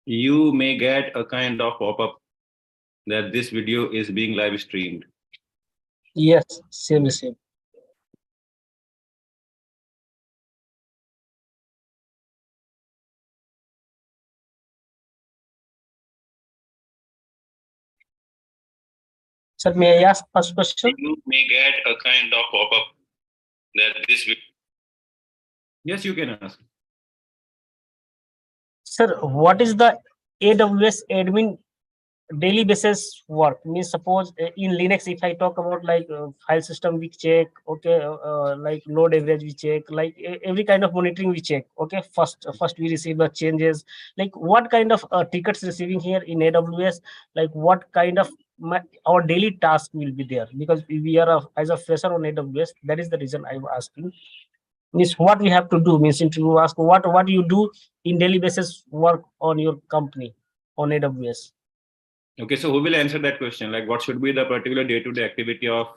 you may get a kind of pop-up that this video is being live streamed. Yes, same. Sir, may I ask first question? You may get a kind of pop-up that this video. Yes, you can ask. Sir, what is the AWS admin daily basis work? Means suppose in Linux, if I talk about like file system we check, okay, like load average we check, like every kind of monitoring we check. Okay, first we receive the changes. Like what kind of tickets receiving here in AWS? Like what kind of our daily task will be there? Because we are as a fresher on AWS, that is the reason I'm asking. Means what we have to do, means if you ask what you do in daily basis work on your company on AWS. Okay, so who will answer that question? Like, what should be the particular day-to-day activity of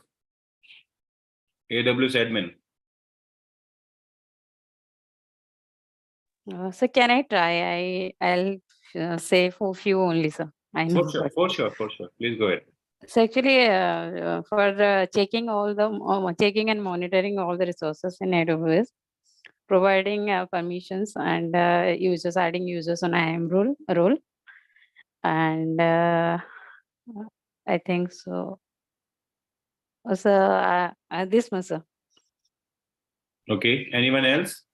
AWS admin? So can I try? I'll say for few only, sir. I know. For sure. Please go ahead. So actually, for checking checking and monitoring all the resources in AWS, providing permissions and users, adding users on IAM role, and I think so. So this much, sir. Okay. Anyone else?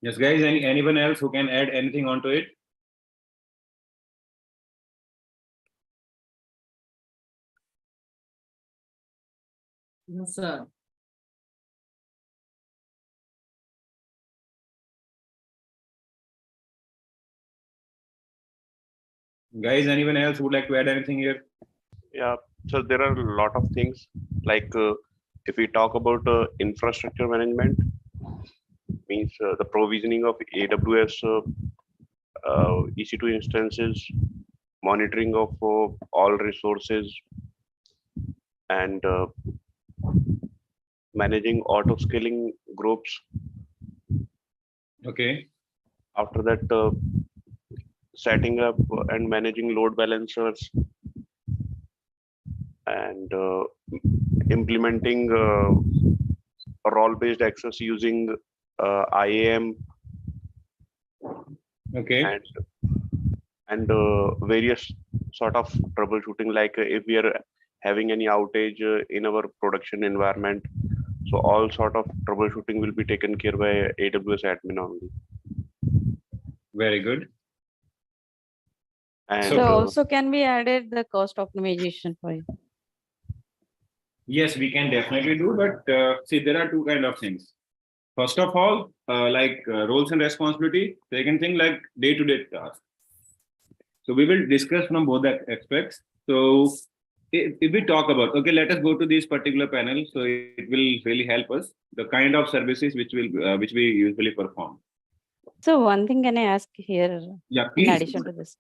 Yes, guys. Anyone else who can add anything onto it? Yes, sir. Guys, anyone else who would like to add anything here? Yeah, so there are a lot of things like if we talk about infrastructure management, means the provisioning of AWS EC2 instances, monitoring of all resources, and managing auto scaling groups. Okay. After that, setting up and managing load balancers, and implementing role-based access using IAM. Okay. And various sort of troubleshooting, like if we are having any outage in our production environment, so all sort of troubleshooting will be taken care by AWS admin only. Very good. And So also can be added the cost optimization for you. Yes, we can definitely do, but see, there are two kind of things. First of all, roles and responsibility. Second thing, like day-to-day tasks. So we will discuss from both aspects. So if we talk about, okay, let us go to this particular panel. So it will really help us, the kind of services which we usually perform. So one thing can I ask here? Yeah, please. In addition to this.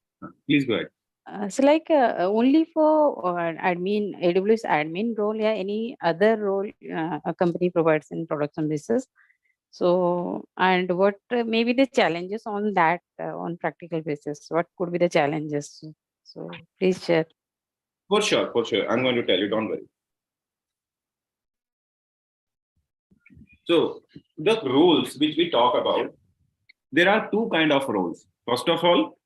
Please go ahead. So like only for admin, AWS admin role, yeah, any other role a company provides in production basis. So, and what may be the challenges on that on practical basis? What could be the challenges? So please share. For sure. I'm going to tell you, don't worry. So the roles which we talk about, there are two kind of roles. First of all,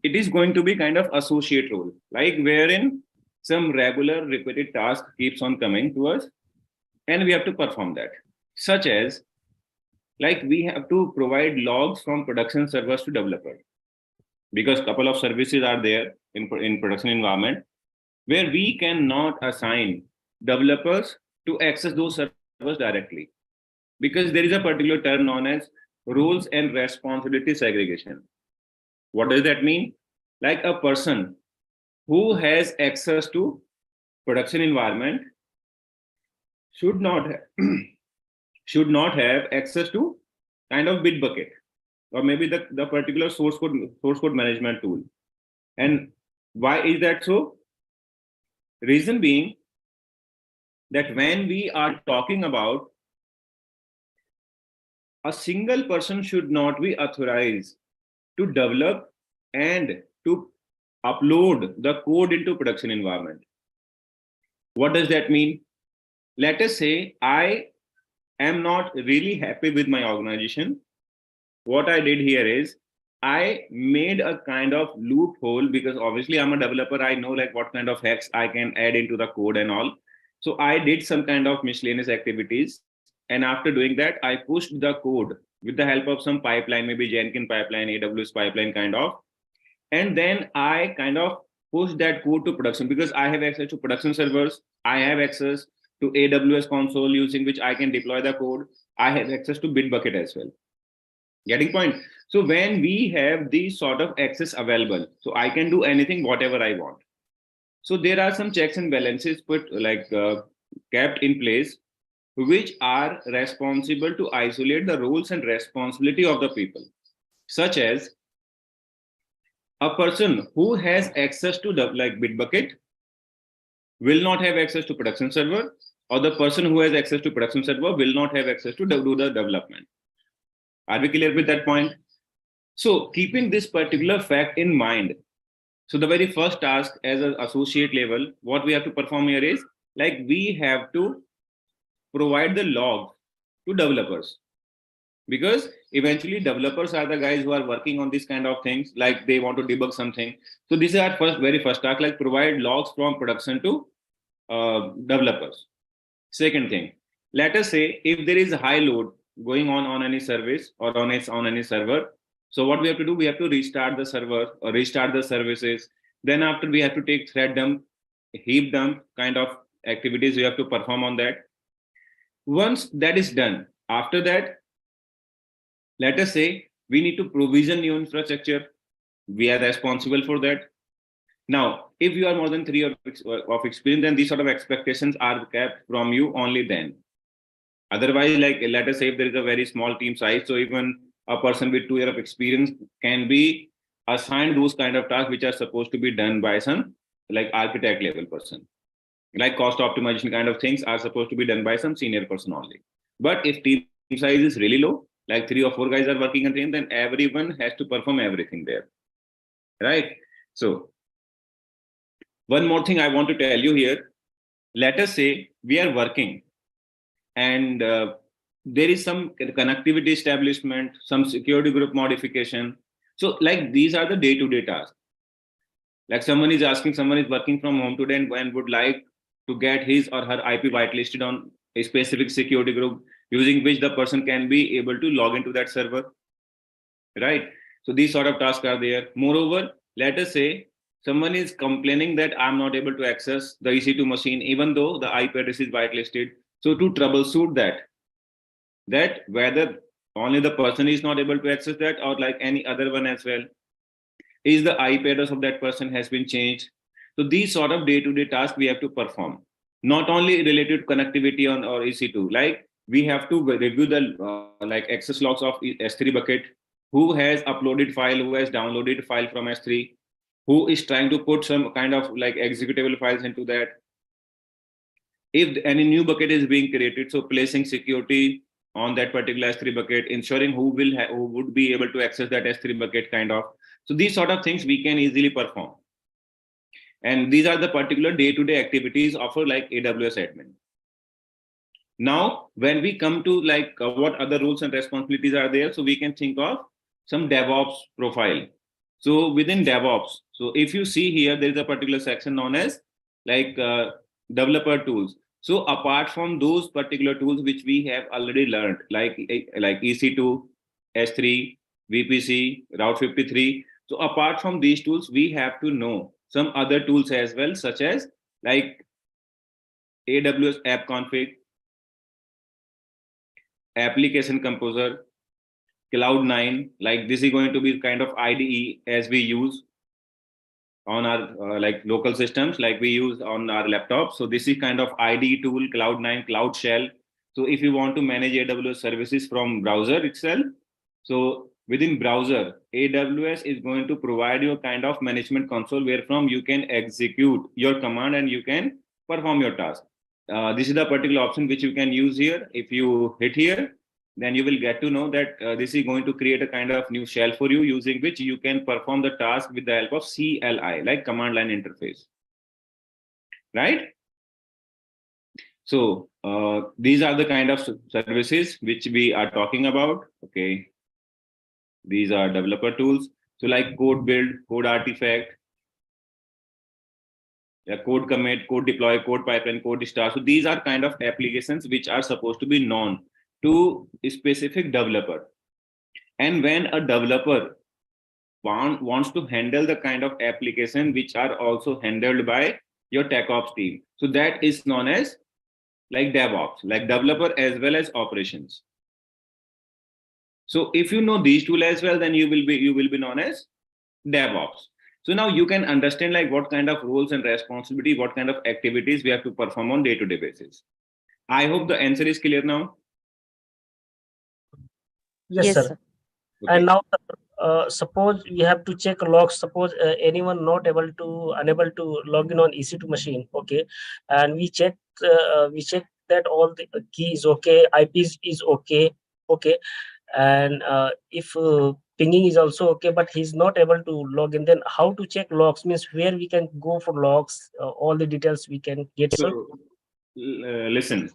it is going to be kind of associate role, like wherein some regular repeated task keeps on coming to us and we have to perform that. Such as, like we have to provide logs from production servers to developer, because a couple of services are there in production environment where we cannot assign developers to access those servers directly, because there is a particular term known as roles and responsibility segregation. What does that mean? Like a person who has access to production environment should not have access to kind of Bitbucket or maybe the particular source code management tool. And Why is that so? Reason being that when we are talking about a single person should not be authorized to develop and to upload the code into production environment. What does that mean? Let us say I am not really happy with my organization. What I did here is I made a kind of loophole, because obviously I'm a developer. I know like what kind of hacks I can add into the code and all. So I did some kind of miscellaneous activities. And after doing that, I pushed the code with the help of some pipeline, maybe Jenkins pipeline, AWS pipeline kind of. And then I kind of pushed that code to production because I have access to production servers. I have access to AWS console using which I can deploy the code. I have access to Bitbucket as well. Getting point? So when we have these sort of access available, so I can do anything, whatever I want. So there are some checks and balances kept in place, which are responsible to isolate the roles and responsibility of the people, such as a person who has access to Bitbucket will not have access to production server, or the person who has access to production server will not have access to do the development. Are we clear with that point? So keeping this particular fact in mind, so the very first task as an associate level, what we have to perform here is like we have to provide the log to developers, because eventually developers are the guys who are working on these kind of things, like they want to debug something. So this is our very first task, like provide logs from production to developers. Second thing, let us say if there is a high load going on any service or on any server. So what we have to do, we have to restart the server or restart the services. Then after we have to take thread dump, heap dump kind of activities we have to perform on that. Once that is done, after that, let us say we need to provision new infrastructure. We are responsible for that. Now, if you are more than 3 years of experience, then these sort of expectations are kept from you only then. Otherwise, like let us say if there is a very small team size, so even a person with 2 years of experience can be assigned those kind of tasks which are supposed to be done by some like architect level person. Like cost optimization kind of things are supposed to be done by some senior person only. But if team size is really low, like 3 or 4 guys are working on team, then everyone has to perform everything there, right? So one more thing I want to tell you here, let us say we are working and there is some connectivity establishment, some security group modification. So like these are the day-to-day tasks. Like someone is working from home today and would like to get his or her IP whitelisted on a specific security group using which the person can be able to log into that server, right? So these sort of tasks are there. Moreover, let us say someone is complaining that I'm not able to access the EC2 machine, even though the IP address is whitelisted. So to troubleshoot that whether only the person is not able to access that or like any other one as well, is the IP address of that person has been changed. So these sort of day-to-day tasks we have to perform, not only related to connectivity on or EC2, like we have to review the like access logs of S3 bucket, who has uploaded file, who has downloaded file from S3, who is trying to put some kind of like executable files into that. If any new bucket is being created, so placing security on that particular S3 bucket, ensuring who would be able to access that S3 bucket kind of. So these sort of things we can easily perform. And these are the particular day-to-day activities of like AWS admin. Now, when we come to like what other roles and responsibilities are there, so we can think of some DevOps profile. So within DevOps, so if you see here, there is a particular section known as like developer tools. So apart from those particular tools which we have already learned, like EC2, S3, VPC, Route 53. So apart from these tools, we have to know some other tools as well, such as like AWS App Config, Application Composer, Cloud9. Like this is going to be kind of IDE as we use on our like local systems, like we use on our laptops. So this is kind of IDE tool, Cloud9, Cloud Shell. So if you want to manage AWS services from browser itself, so within browser, AWS is going to provide you a kind of management console where from you can execute your command and you can perform your task. This is the particular option which you can use here. If you hit here, then you will get to know that this is going to create a kind of new shell for you, using which you can perform the task with the help of CLI, like command line interface, right? So these are the kind of services which we are talking about. Okay, these are developer tools. So like code build, code artifact, code commit, code deploy, code pipeline, code start. So these are kind of applications which are supposed to be known to a specific developer. And when a developer wants to handle the kind of application which are also handled by your TechOps team, so that is known as like DevOps, like developer as well as operations. So if you know these two as well, then you will be known as DevOps. So now you can understand like what kind of roles and responsibility, what kind of activities we have to perform on day-to-day basis. I hope the answer is clear now. Yes, sir. sir. Okay. And now, suppose we have to check logs. Suppose anyone unable to log in on EC2 machine. Okay, and we check that all the key is okay, IPs is okay. Okay, and if pinging is also okay, but he's not able to log in, then how to check logs? Means where we can go for logs, all the details we can get, sir. So listen,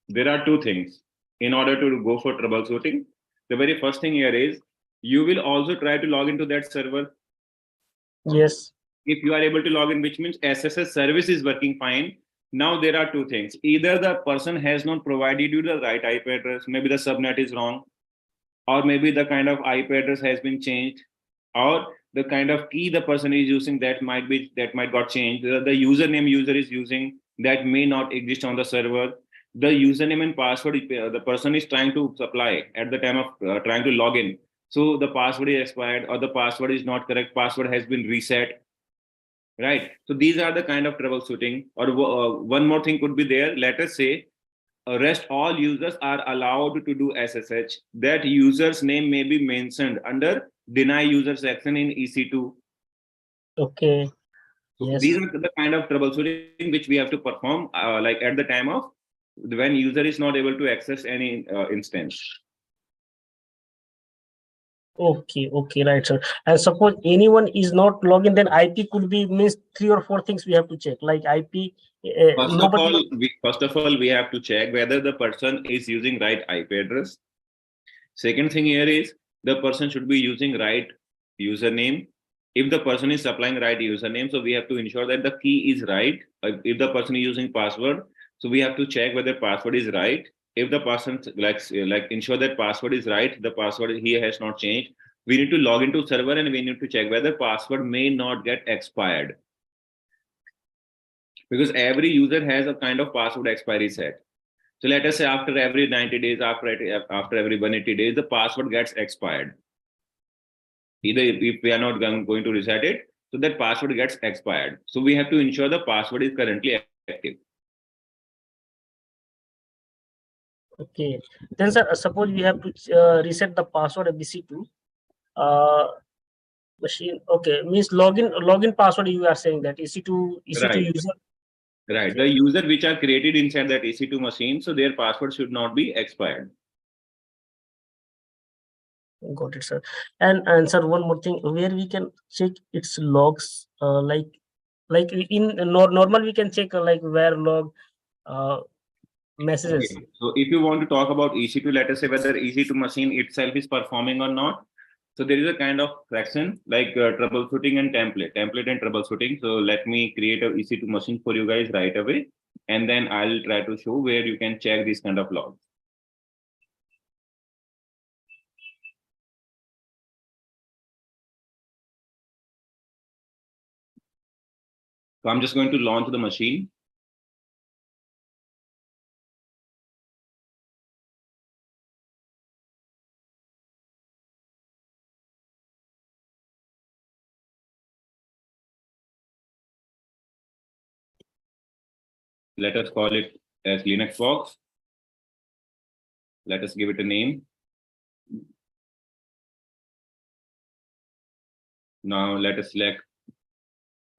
there are two things in order to go for troubleshooting. The very first thing here is you will also try to log into that server. Yes. If you are able to log in, which means SSH service is working fine. Now there are two things. Either the person has not provided you the right IP address, maybe the subnet is wrong, or maybe the kind of IP address has been changed, or the kind of key the person is using that might got changed. The username user is using that may not exist on the server. The username and password the person is trying to supply at the time of trying to log in. So the password is expired, or the password is not correct. Password has been reset. Right. So these are the kind of troubleshooting. Or one more thing could be there. Let us say rest all users are allowed to do SSH. That user's name may be mentioned under deny user section in EC2. Okay. So Yes. these are the kind of troubleshooting which we have to perform like at the time of when user is not able to access any instance. Okay, right, sir. And suppose anyone is not logged in, then IP could be means 3 or 4 things we have to check, like IP. First of all, we have to check whether the person is using right IP address. Second thing here is the person should be using right username. If the person is supplying right username, so we have to ensure that the key is right. If the person is using password, so we have to check whether password is right. If the person like ensure that password is right, the password he has not changed, we need to log into server and we need to check whether password may not get expired. Because every user has a kind of password expiry set. So let us say after every 90 days, after every 180 days, the password gets expired. Either if we are not going to reset it, so that password gets expired. So we have to ensure the password is currently active. Okay. Then, sir, suppose we have to reset the password of EC2 machine. Okay, means login password. You are saying that EC2 Right. user. Right. Okay. The user which are created inside that EC2 machine, so their password should not be expired. Got it, sir. And sir, one more thing, where we can check its logs, like in normal we can check like where log messages. Okay. So if you want to talk about EC2, let us say whether EC2 machine itself is performing or not. So there is a kind of section like troubleshooting and template and troubleshooting. So let me create a EC2 machine for you guys right away. And then I'll try to show where you can check these kind of logs. So I'm just going to launch the machine. Let us call it as Linux box. Let us give it a name. Now let us select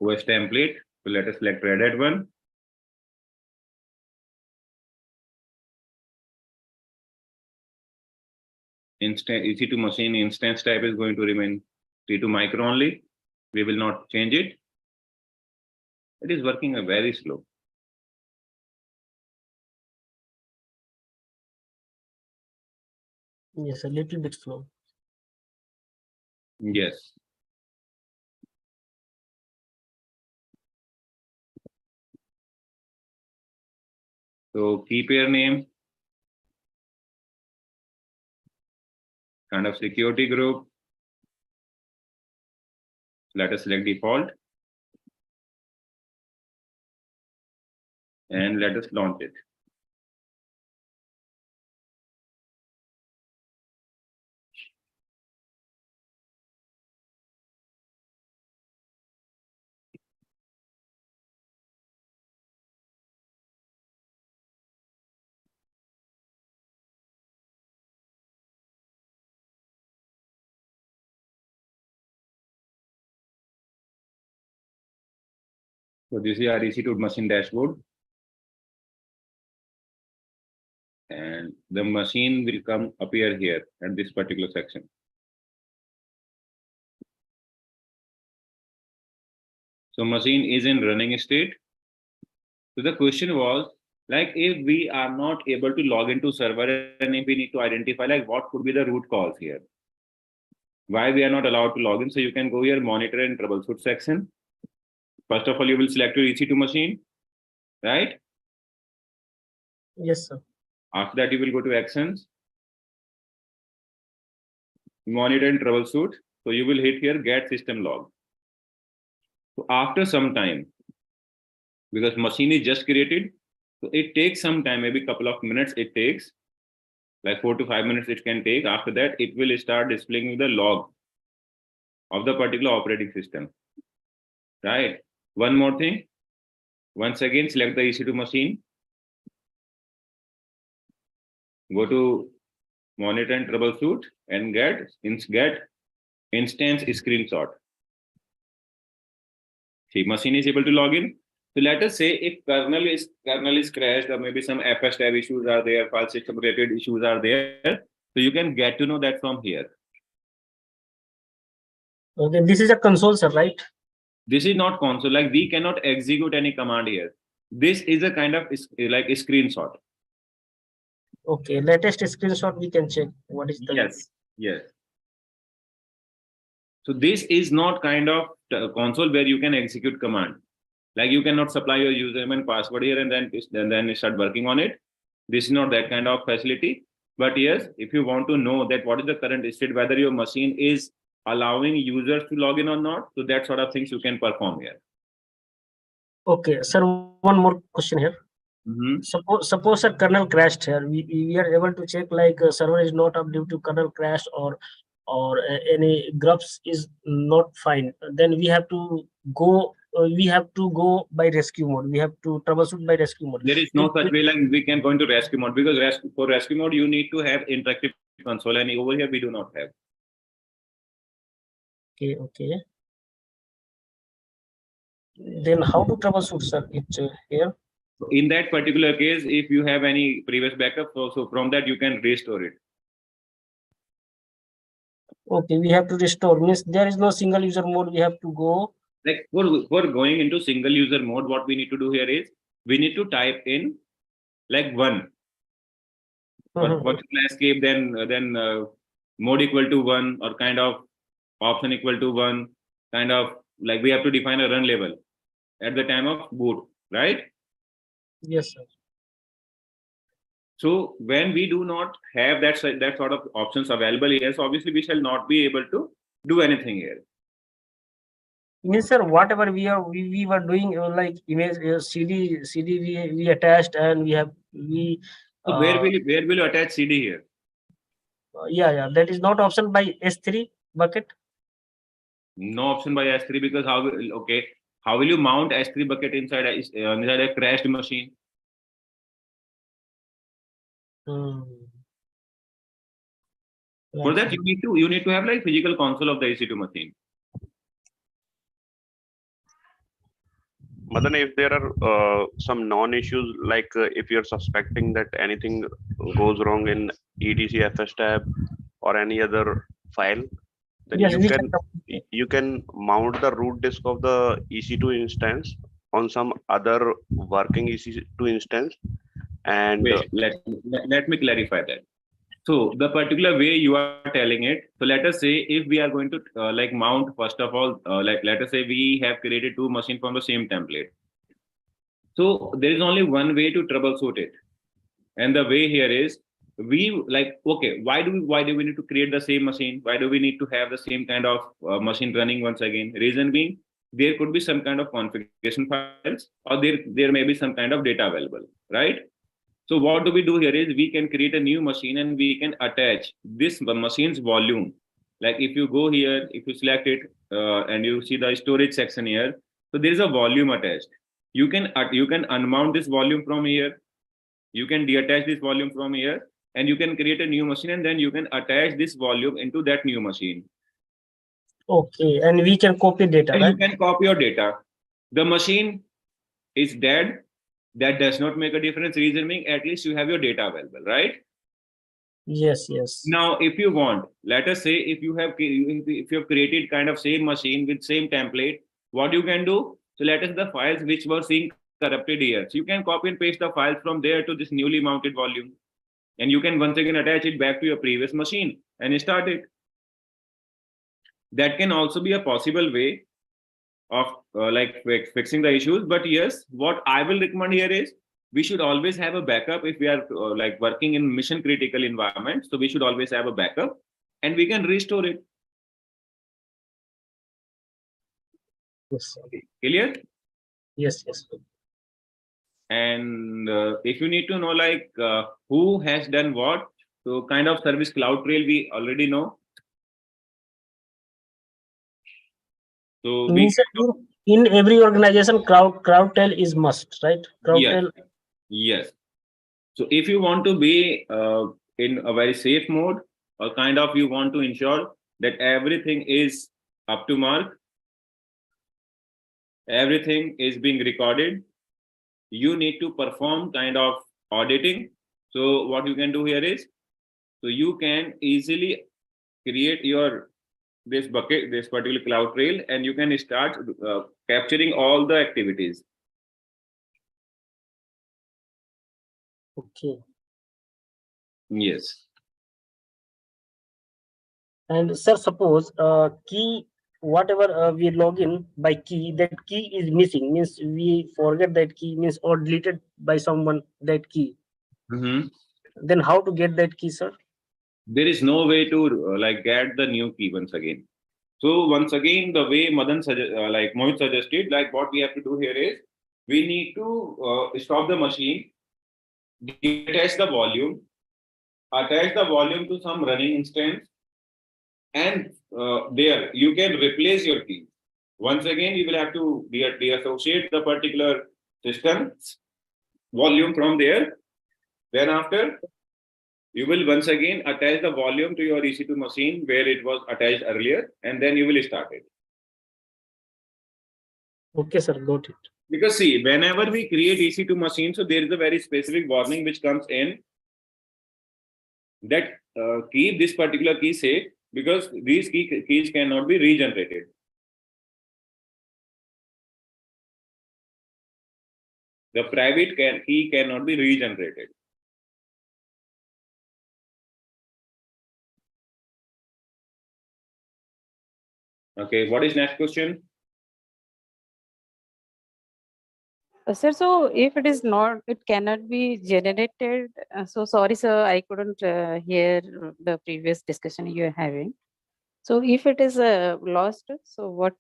OS template. So let us select Red Hat one. EC2 machine instance type is going to remain T2 micro only. We will not change it. It is working very slow. Yes, a little bit slow. Yes. So key pair name, kind of security group. Let us select default. And let us launch it. So this is our EC2 machine dashboard. And the machine will come appear here at this particular section. So machine is in running state. So the question was, like, if we are not able to log into server and if we need to identify like what could be the root cause here, why we are not allowed to log in. So you can go here, monitor and troubleshoot section. First of all, you will select your EC2 machine, right? Yes, sir. After that, you will go to actions, monitor and troubleshoot. So you will hit here, get system log. So after some time, because machine is just created, so it takes some time, maybe a couple of minutes it takes, like 4 to 5 minutes it can take. After that, it will start displaying the log of the particular operating system, right? One more thing, once again, select the EC2 machine, go to monitor and troubleshoot and get instance screenshot. See, machine is able to log in. So let us say if kernel is crashed or maybe some FS tab issues are there, file system related issues are there. So you can get to know that from here. Okay, this is a console, sir, right? This is not console, like we cannot execute any command here. This is a kind of like a screenshot. Okay, latest screenshot we can check what is the Yes. So this is not kind of console where you can execute command. Like you cannot supply your username and password here and then start working on it. This is not that kind of facility. But yes, if you want to know that what is the current state, whether your machine is allowing users to log in or not, so that sort of things you can perform here. Okay, sir, one more question here. Suppose a kernel crashed here. We are able to check like server is not up due to kernel crash or any grubs is not fine. Then we have to go. We have to go by rescue mode. We have to troubleshoot by rescue mode. There is no such way like we can go into rescue mode, because for rescue mode you need to have interactive console, and over here we do not have. Okay. Then how to troubleshoot, sir? It's here. In that particular case, if you have any previous backup, so from that you can restore it. Okay, we have to restore. Means there is no single user mode. We have to go. Like for going into single user mode, what we need to do here is we need to type in like one. Once you escape, then mode equal to 1 or kind of option equal to 1, kind of like we have to define a run level at the time of boot, right? Yes, sir. So when we do not have that sort of options available here, so obviously we shall not be able to do anything here. Means, sir, whatever we were doing like image CD we attached, and we. So where will you attach CD here? Yeah, that is not option by S3 bucket. No option by S3, because how will you mount S3 bucket inside a crashed machine? For that you need to have like physical console of the EC2 machine. Madan, if there are some non-issues, like if you're suspecting that anything goes wrong in etc fs tab or any other file, then Yes, we can. you can mount the root disk of the EC2 instance on some other working EC2 instance, and Wait, let me clarify that. So the particular way you are telling it. So let us say if we are going to like mount, first of all, like let us say we have created two machines from the same template. So there is only one way to troubleshoot it. And the way here is we like, okay, why do we need to create the same machine? Why do we need to have the same kind of machine running once again? Reason being, there could be some kind of configuration files or there may be some kind of data available, right? So what do we do here is we can create a new machine and we can attach this machine's volume. Like if you go here, if you select it and you see the storage section here, so there is a volume attached. You can unmount this volume from here. You can detach this volume from here and you can create a new machine and then you can attach this volume into that new machine. Okay, and we can copy data, And right? you can copy your data. The machine is dead. That does not make a difference. Reason being, at least you have your data available, right? Yes, yes. Now, if you want, let us say if you have created kind of same machine with same template, what you can do? So let us the files which were seeing corrupted here. So you can copy and paste the files from there to this newly mounted volume, and you can once again attach it back to your previous machine and start it. That can also be a possible way of like fixing the issues. But yes, what I will recommend here is we should always have a backup if we are like working in mission critical environment. So we should always have a backup and we can restore it. Yes, Clear? yes, yes. And if you need to know like who has done what, so kind of service CloudTrail we already know. So we in every organization, CrowdTrail is must, right? CrowdTrail. Yes. So if you want to be in a very safe mode, or kind of you want to ensure that everything is up to mark, everything is being recorded, you need to perform kind of auditing. So what you can do here is, so you can easily create your this bucket, this particular CloudTrail, and you can start capturing all the activities. Okay. Yes. And sir, suppose key, whatever we log in by key, that key is missing, means we forget that key, means or deleted by someone that key. Mm-hmm. Then how to get that key, sir? There is no way to like get the new key once again. So once again, the way Madan like Mohit suggested, like what we have to do here is we need to stop the machine, detach the volume, attach the volume to some running instance, and there you can replace your key. Once again, you will have to deassociate the particular system volume from there. Then after, you will once again attach the volume to your EC2 machine where it was attached earlier, and then you will start it. Okay, sir, got it. Because see, whenever we create EC2 machine, so there is a very specific warning which comes in that keep this particular key safe because these keys cannot be regenerated. The private key cannot be regenerated. Okay, what is next question? Sir, so if it is not, it cannot be generated. So sorry, sir, I couldn't hear the previous discussion you are having. So if it is lost, so what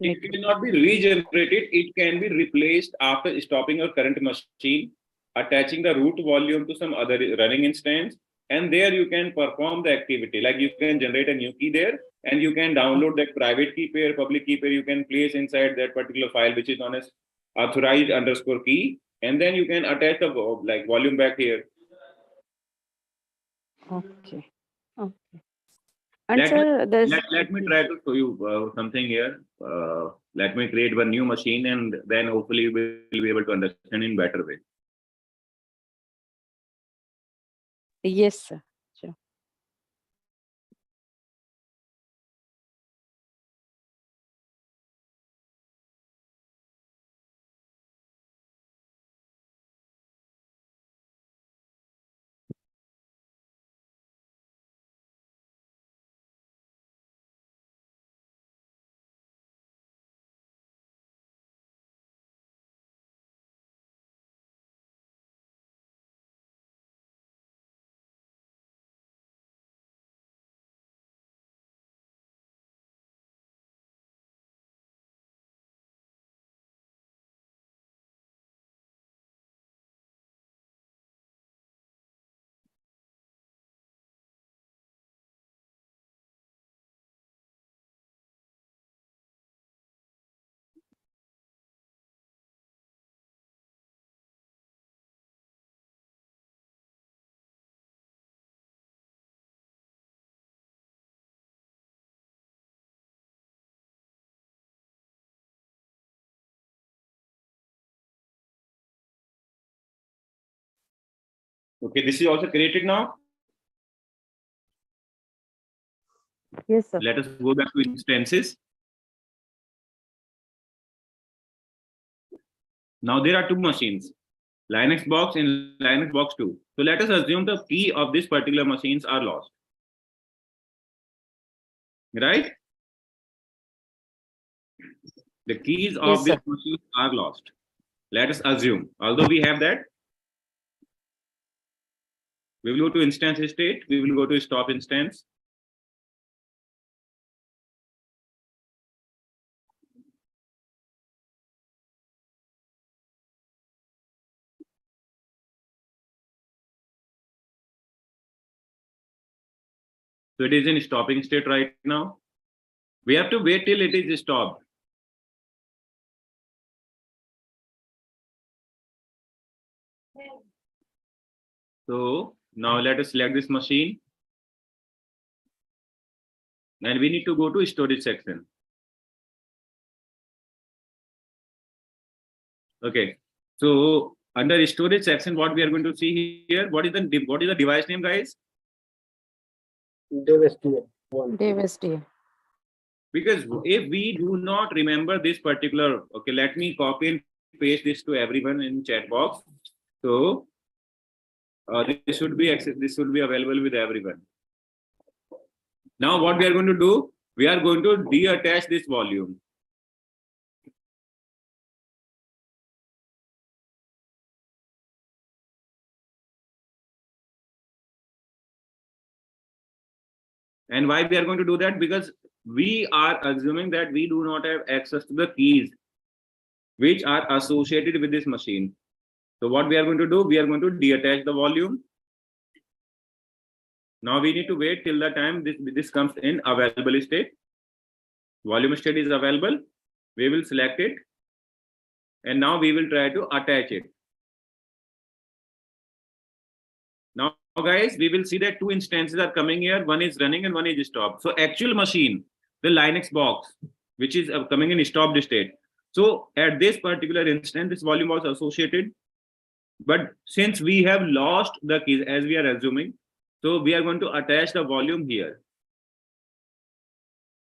It cannot be regenerated. It can be replaced after stopping your current machine, attaching the root volume to some other running instance, and there you can perform the activity. Like you can generate a new key there, and you can download that private key pair, public key pair. You can place inside that particular file, which is known as authorized underscore key, and then you can attach the like volume back here. Okay. Okay. And sir, Let me try to show you something here. Let me create one new machine, and then hopefully we'll be able to understand in better way. Yes, sir. Sure. Okay, this is also created now. Yes, sir. Let us go back to instances. Now there are two machines, Linux box and Linux box 2. So let us assume the key of this particular machines are lost. Right? The keys Yes, of this sir. machine are lost. Let us assume, although we have that, we will go to instance state, we will go to stop instance. So it is in stopping state right now. We have to wait till it is stopped. So now let us select this machine. And we need to go to storage section. Okay. So under storage section, what we are going to see here, what is the device name, guys? DevST. Because if we do not remember this particular, okay, let me copy and paste this to everyone in chat box. So this should be available with everyone. Now what we are going to do, we are going to deattach this volume. And why we are going to do that? Because we are assuming that we do not have access to the keys which are associated with this machine. So what we are going to do, we are going to deattach the volume. Now we need to wait till the time this comes in available state. Volume state is available. We will select it. And now we will try to attach it. Now, guys, we will see that two instances are coming here. One is running and one is stopped. So actual machine, the Linux box, which is coming in stopped state. So at this particular instance, this volume was associated. But since we have lost the keys, as we are assuming, so we are going to attach the volume here.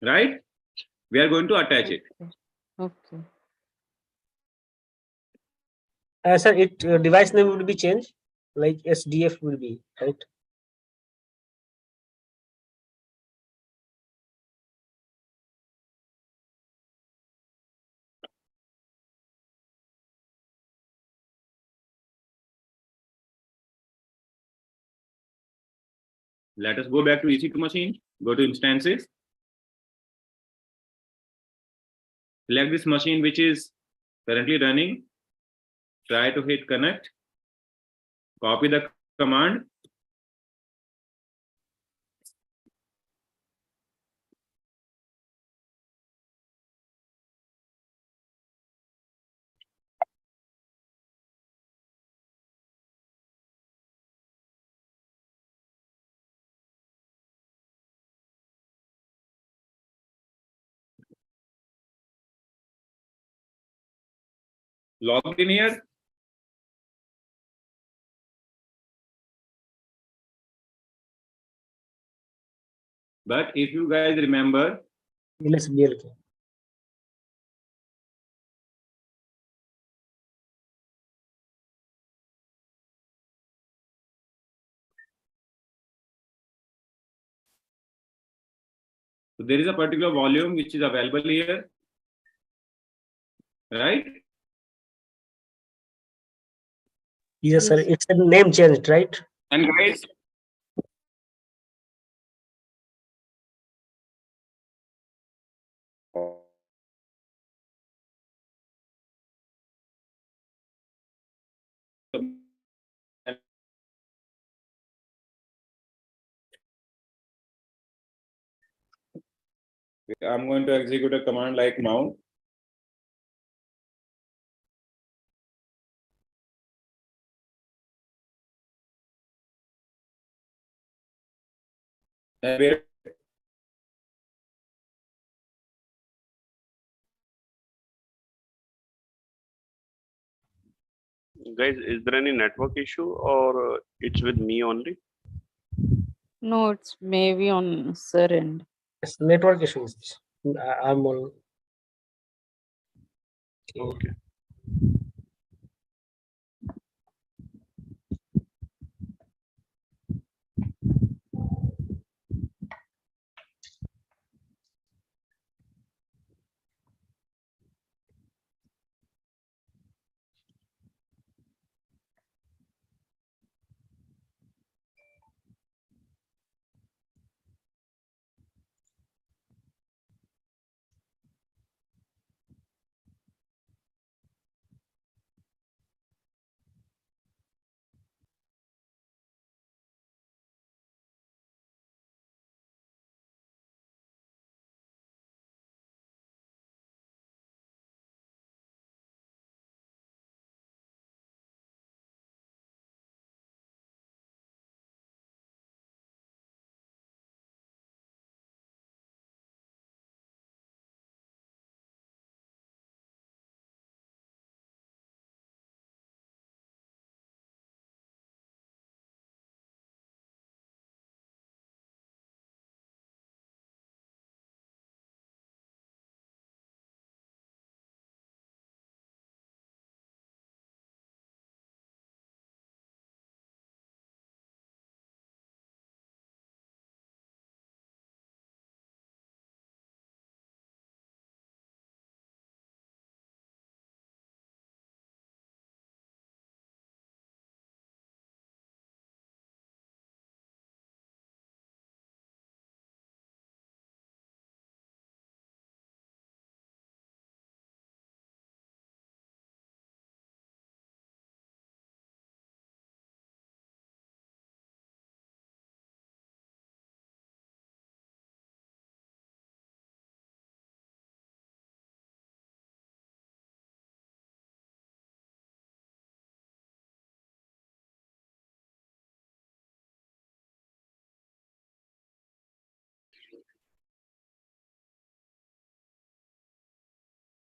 Right? We are going to attach it. Okay. Sir, device name would be changed, like SDF will be, right? Let us go back to EC2 machine, go to instances. Select this machine which is currently running. Try to hit connect. Copy the command. Logged in here? But if you guys remember, Linux BLK. so there is a particular volume which is available here, right? Yes, sir. It's a name changed, right? And guys, I'm going to execute a command like mount. And where Guys, is there any network issue or it's with me only? No, it's maybe on sir end. It's network issues. I'm on. Okay.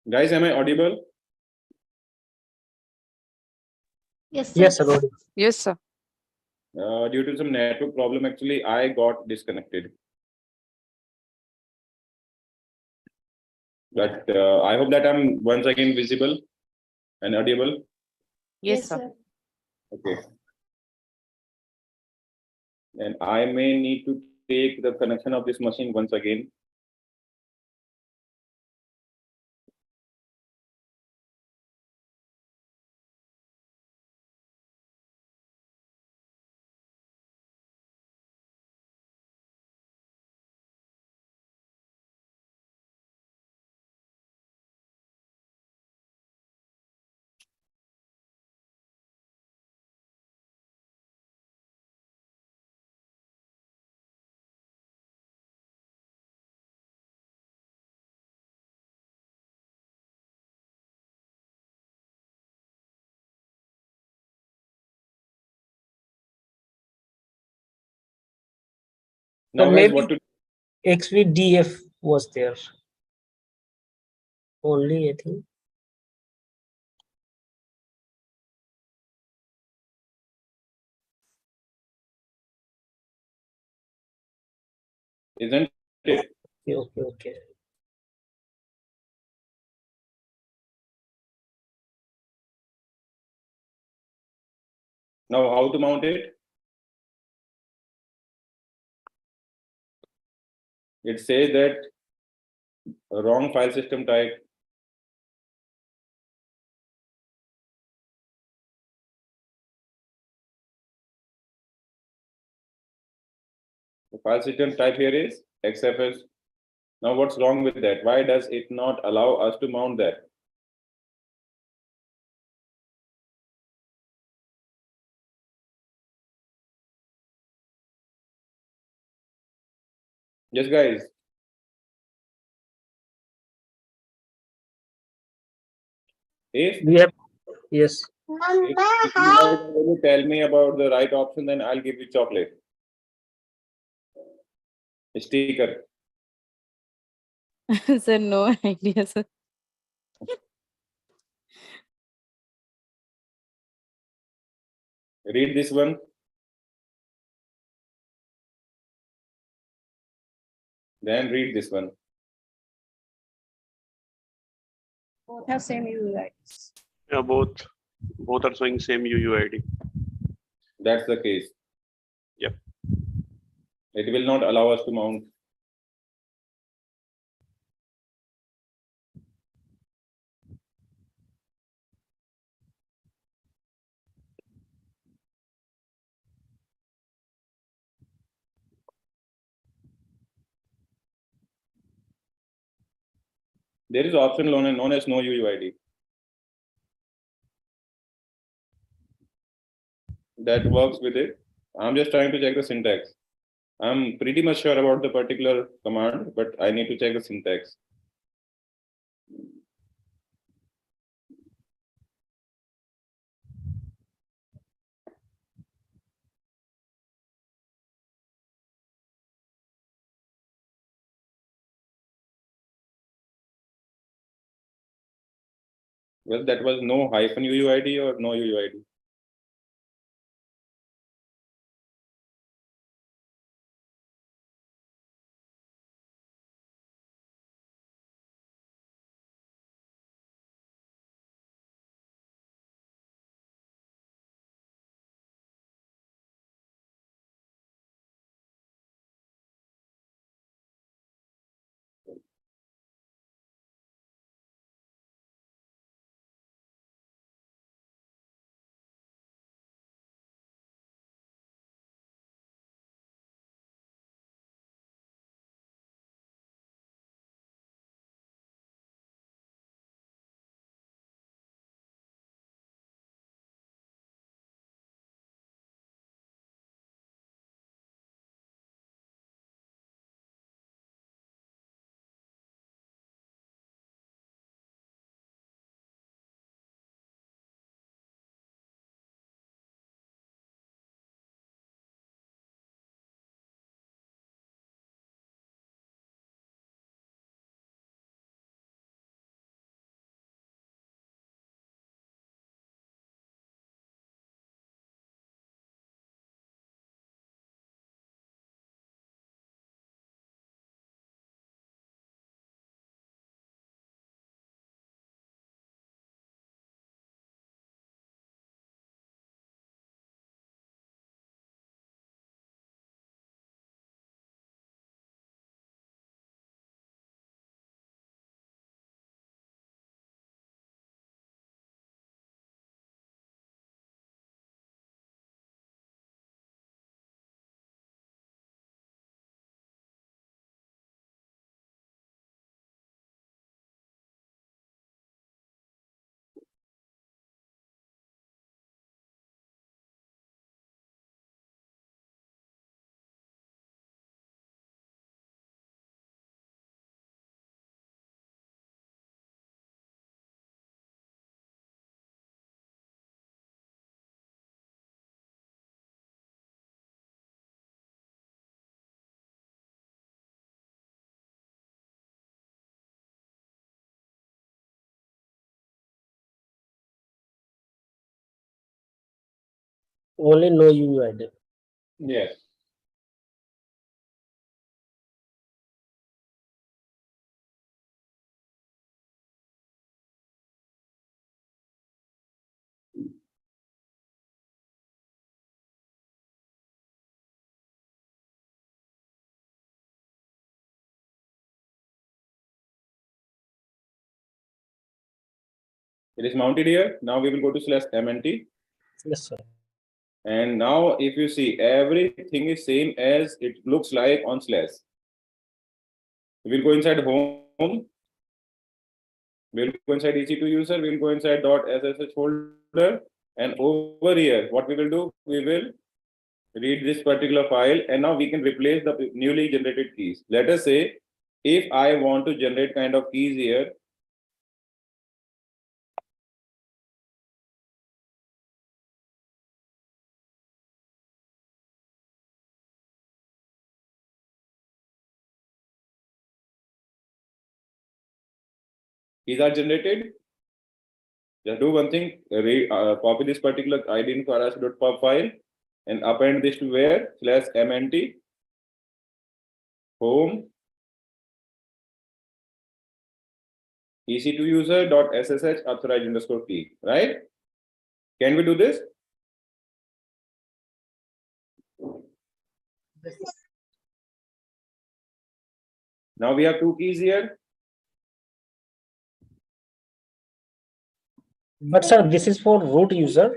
guys, am I audible? Yes, sir. Yes, sir. Yes, sir. Due to some network problem, actually, I got disconnected. But I hope that I'm once again visible and audible. Yes, sir. Okay. And I may need to take the connection of this machine once again. Now, So guys, maybe what to XVDF was there. Only, I think. isn't it? Okay. Now, how to mount it? It says that wrong file system type. The file system type here is XFS. Now, what's wrong with that? Why does it not allow us to mount that? Yes, guys. If We have, yes. you guys really tell me about the right option, then I'll give you chocolate. Sticker. Sir, no idea, sir. Read this one. Then read this one. Both have same UIs. Yeah, both are showing same UUID. That's the case. Yep. It will not allow us to mount. There is option known as no UUID. That works with it. I'm just trying to check the syntax. I'm pretty much sure about the particular command, but I need to check the syntax. Well, that was no hyphen UUID or no UUID. Only no UUID. Yes. It is mounted here. Now we will go to /mnt. Yes, sir. And now if you see, everything is same as it looks like on slash. We'll go inside home. We'll go inside EC2 user. We'll go inside .ssh folder. And over here, what we will do, we will read this particular file. And now we can replace the newly generated keys. Let us say, if I want to generate kind of keys here, keys are generated. Just do one thing, copy this particular id in rs.pub file and append this to where? /mnt home ec2 user.ssh authorize underscore key, right? Can we do this? Now we have two keys here. But sir, this is for root user.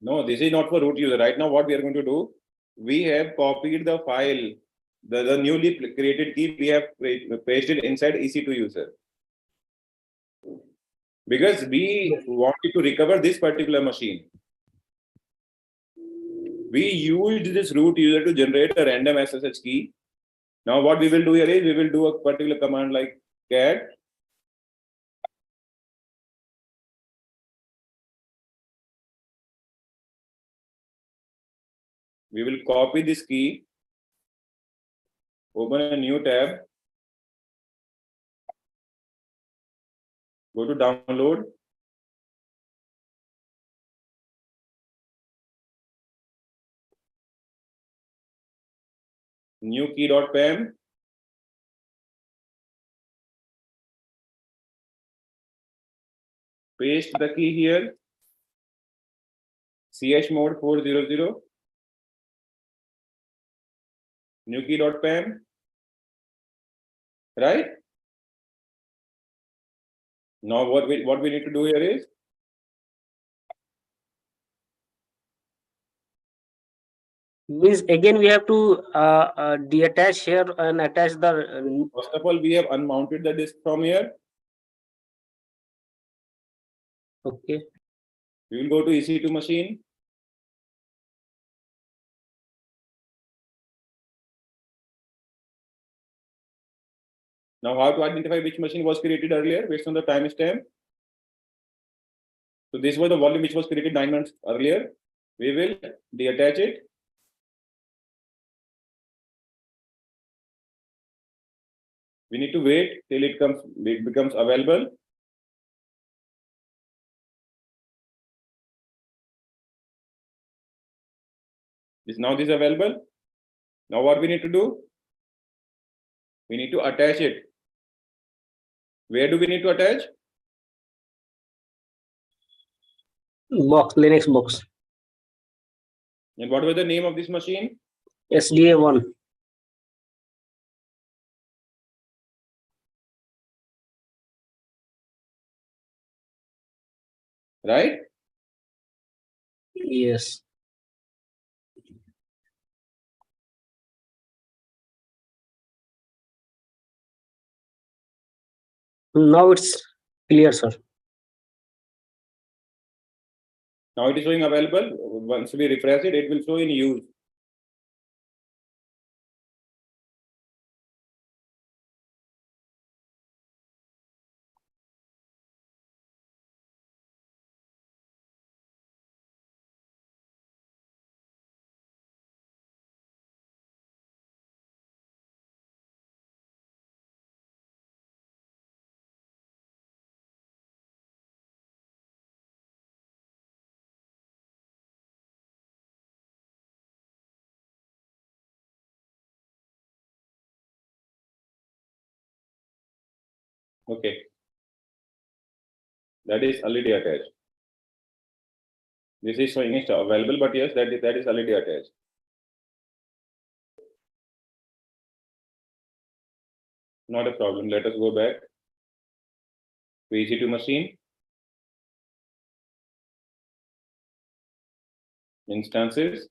No, this is not for root user. Right now, what we are going to do, we have copied the file, the newly created key, we have pasted inside EC2 user. Because we wanted to recover this particular machine. We used this root user to generate a random SSH key. Now what we will do here is, we will do a particular command like cat we will copy this key, open a new tab, go to download, new key.pam, paste the key here, chmod 400, new key.pam, right? Now what we need to do here is, Means again we have to detach here and attach the. first of all, we have unmounted the disk from here. Okay. We will go to EC2 machine. Now, how to identify which machine was created earlier based on the timestamp? So this was the volume which was created 9 months earlier. We will detach it. We need to wait till it becomes available. This is available. Now what we need to do? We need to attach it. Where do we need to attach? Box, Linux box. And what was the name of this machine? SDA1. Right? Yes. Now it's clear, sir. Now it is showing available. Once we refresh it, it will show in use. Okay. That is already attached. This is showing it available, but yes, that is already attached. Not a problem. Let us go back to EC2 machine. Instances.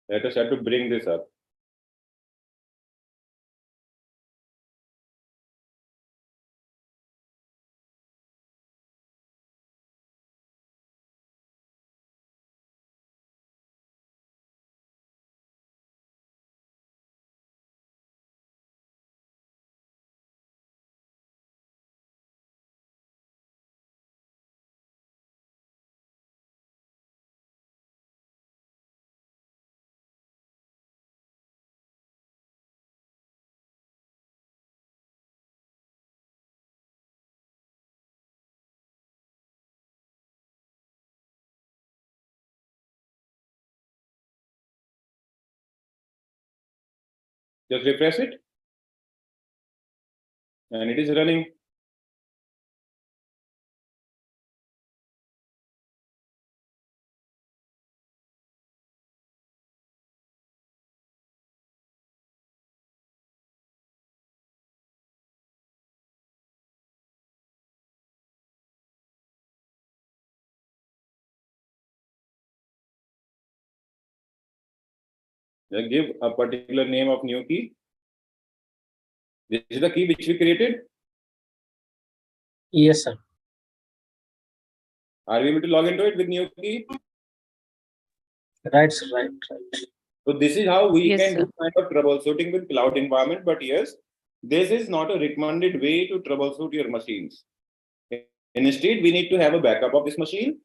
Let us have to bring this up. Just refresh it. And it is running. Just give a particular name of new key. This is the key which we created. Yes, sir. Are we able to log into it with new key? Right, sir. Right. So this is how we Yes, can sir. do kind of troubleshooting with cloud environment. But yes, this is not a recommended way to troubleshoot your machines. Instead, we need to have a backup of this machine,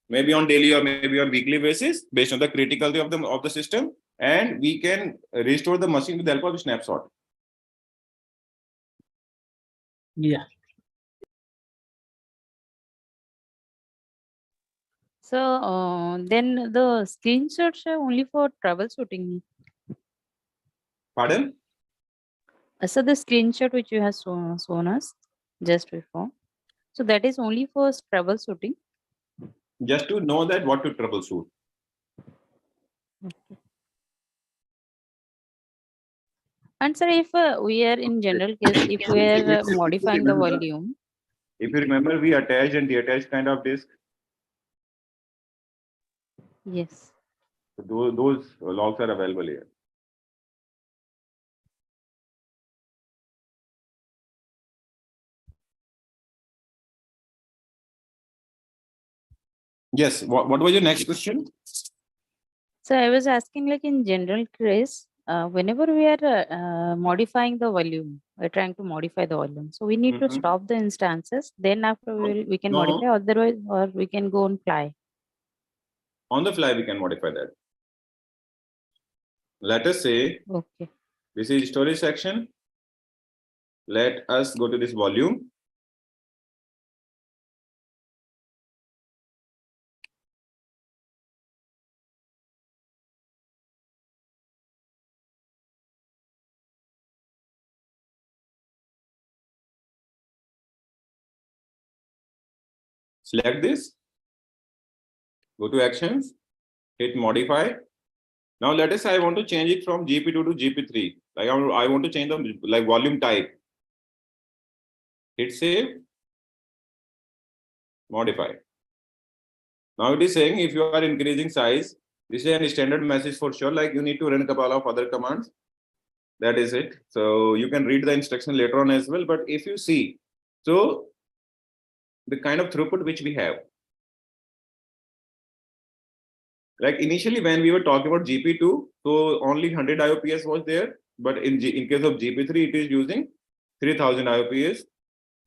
maybe on daily or maybe on weekly basis, based on the criticality of the system, and we can restore the machine with the help of a snapshot. Yeah. So then the screenshots are only for troubleshooting. Pardon? So the screenshot which you have shown us just before. So that is only for troubleshooting. Just to know that what to troubleshoot. And sir, if we are in general case, if we are modifying the volume. If you remember, we attached and detached kind of disk. Yes. Those logs are available here. Yes. What was your next question? So I was asking, like in general case, whenever we are modifying the volume, we're trying to modify the volume. So we need to Mhm. stop the instances. Then after we can No. modify, otherwise, or we can go on fly. On the fly, we can modify that. Let us say Okay. this is storage section. Let us go to this volume. Select this. Go to actions. Hit modify. Now let us say I want to change it from GP2 to GP3. Like I want to change the volume type. Hit save. Modify. Now it is saying if you are increasing size, this is a standard message for sure. Like you need to run a couple of other commands. That is it. So you can read the instruction later on as well. But if you see, so the kind of throughput which we have, like initially when we were talking about GP2, so only 100 IOPS was there. But in case of GP3, it is using 3000 IOPS.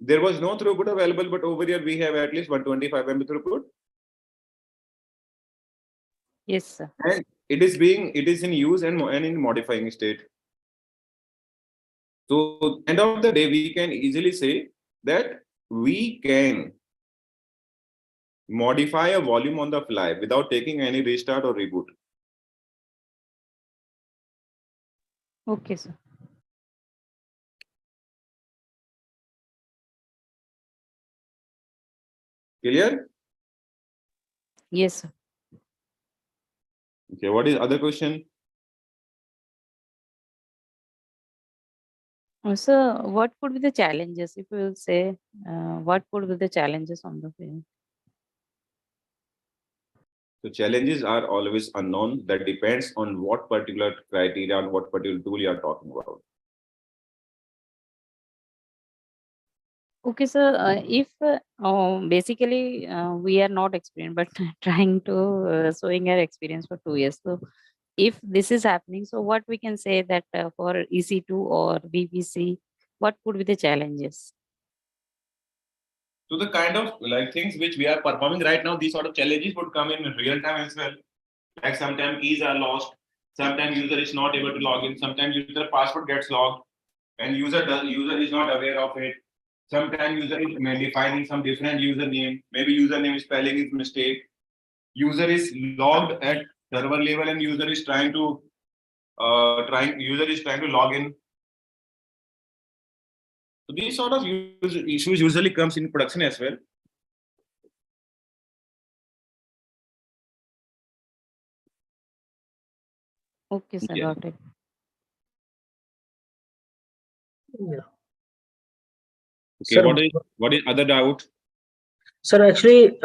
There was no throughput available, but over here we have at least 125 MB throughput. Yes, sir. And it is in use and in modifying state. So end of the day, we can easily say that we can modify a volume on the fly without taking any restart or reboot. Okay, sir. Clear? Yes, sir. Okay, what is other question? So what could be the challenges, if you will say, what could be the challenges on the field? So challenges are always unknown. That depends on what particular criteria and what particular tool you are talking about. Okay, sir. If basically we are not experienced, but trying to showing our experience for 2 years. So if this is happening, so what we can say that for EC2 or VPC, what could be the challenges? So the kind of like things which we are performing right now, these sort of challenges would come in real time as well. Like sometimes keys are lost, sometimes user is not able to log in, sometimes user password gets logged, and user is not aware of it. Sometimes user is defining some different username. Maybe username spelling is mistake. User is logged at server level, and user is trying to log in. So these sort of issues usually comes in production as well. Okay, sir, Yeah. got it. Yeah. Okay, Sir, what is other doubt? sir, actually,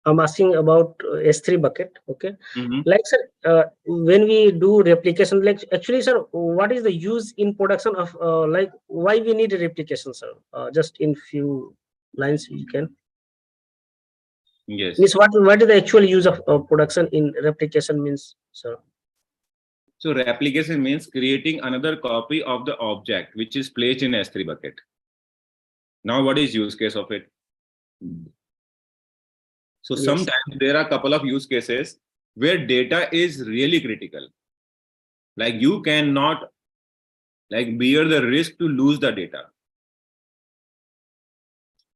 I'm asking about S3 bucket. Okay. Mhm. Like, sir, when we do replication, like, actually, sir, what is the use in production of, like, why we need a replication, sir? Just in few lines, you can. Yes. Means what is the actual use of production in replication means, sir? So replication means creating another copy of the object which is placed in S3 bucket. Now, what is use case of it? So Yes. sometimes there are a couple of use cases where data is really critical. Like you cannot like bear the risk to lose the data.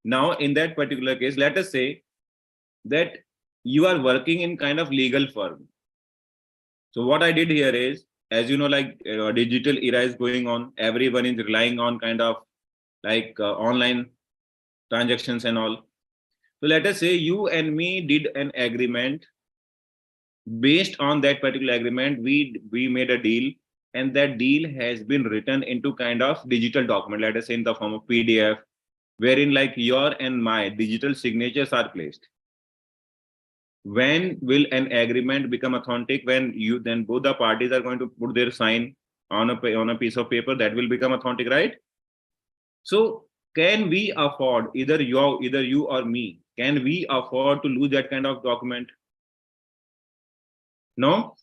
Now, in that particular case, let us say that you are working in kind of legal firm. So what I did here is, as you know, like digital era is going on. Everyone is relying on kind of like online transactions and all. So let us say you and me did an agreement. Based on that particular agreement, we made a deal, and that deal has been written into kind of digital document. Let us say in the form of PDF, wherein like your and my digital signatures are placed. When will an agreement become authentic? When you then both the parties are going to put their sign on a piece of paper, that will become authentic, right? So can we afford, either you or me, can we afford to lose that kind of document? No,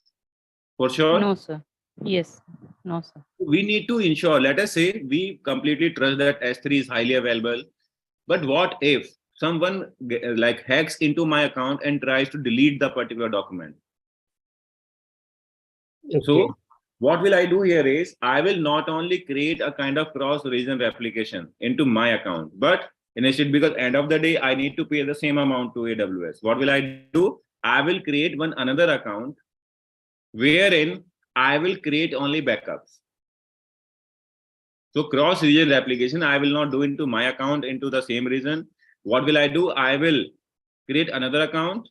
for sure. No, sir. Yes. No, sir. We need to ensure, let us say we completely trust that S3 is highly available. But what if someone like hacks into my account and tries to delete the particular document? Okay. So what will I do here is I will not only create a kind of cross-region replication into my account, but initially, because end of the day, I need to pay the same amount to AWS. What will I do? I will create one another account wherein I will create only backups. So cross-region replication, I will not do into my account into the same region. What will I do? I will create another account,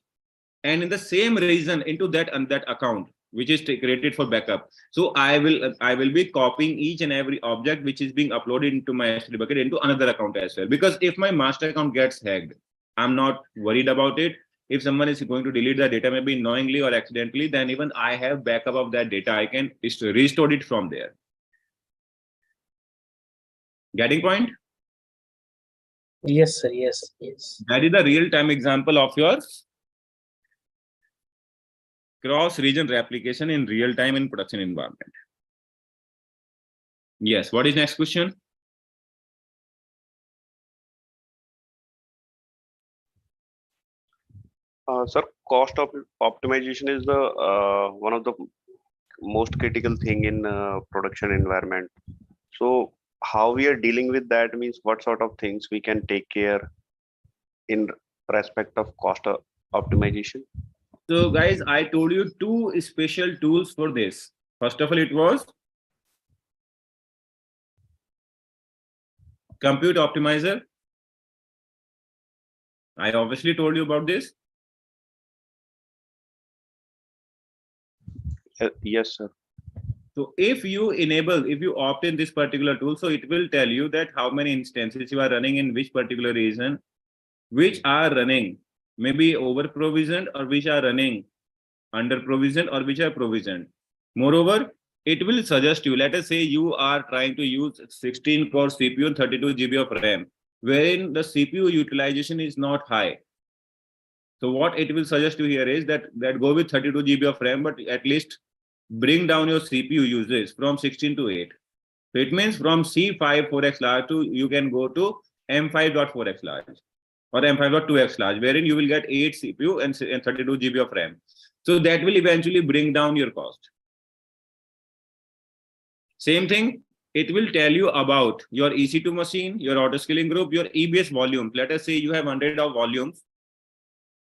and in the same region into that account which is created for backup. So I will be copying each and every object which is being uploaded into my S3 bucket into another account as well. Because if my master account gets hacked, I'm not worried about it. If someone is going to delete the data, maybe knowingly or accidentally, then even I have backup of that data. I can restore it from there. Getting point? Yes, sir. Yes. Yes. That is the real-time example of your cross-region replication in real-time in production environment. Yes. What is next question? Sir, cost of optimization is the one of the most critical thing in production environment. So how we are dealing with that means what sort of things we can take care in respect of cost optimization. So guys, I told you two special tools for this. First of all, it was compute optimizer. I obviously told you about this. Yes, sir. So if you opt in this particular tool, so it will tell you that how many instances you are running in which particular region, which are running maybe over provisioned or which are running under provisioned or which are provisioned. Moreover, it will suggest you, let us say you are trying to use 16 core CPU and 32 GB of RAM, wherein the CPU utilization is not high. So what it will suggest you here is that go with 32 GB of RAM, but at least bring down your CPU usage from 16 to 8. So it means from C5 4x large to you can go to M5.4x large or M5.2x large, wherein you will get 8 CPU and 32 GB of RAM. So that will eventually bring down your cost. Same thing, it will tell you about your EC2 machine, your auto-scaling group, your EBS volume. Let us say you have 100 of volumes.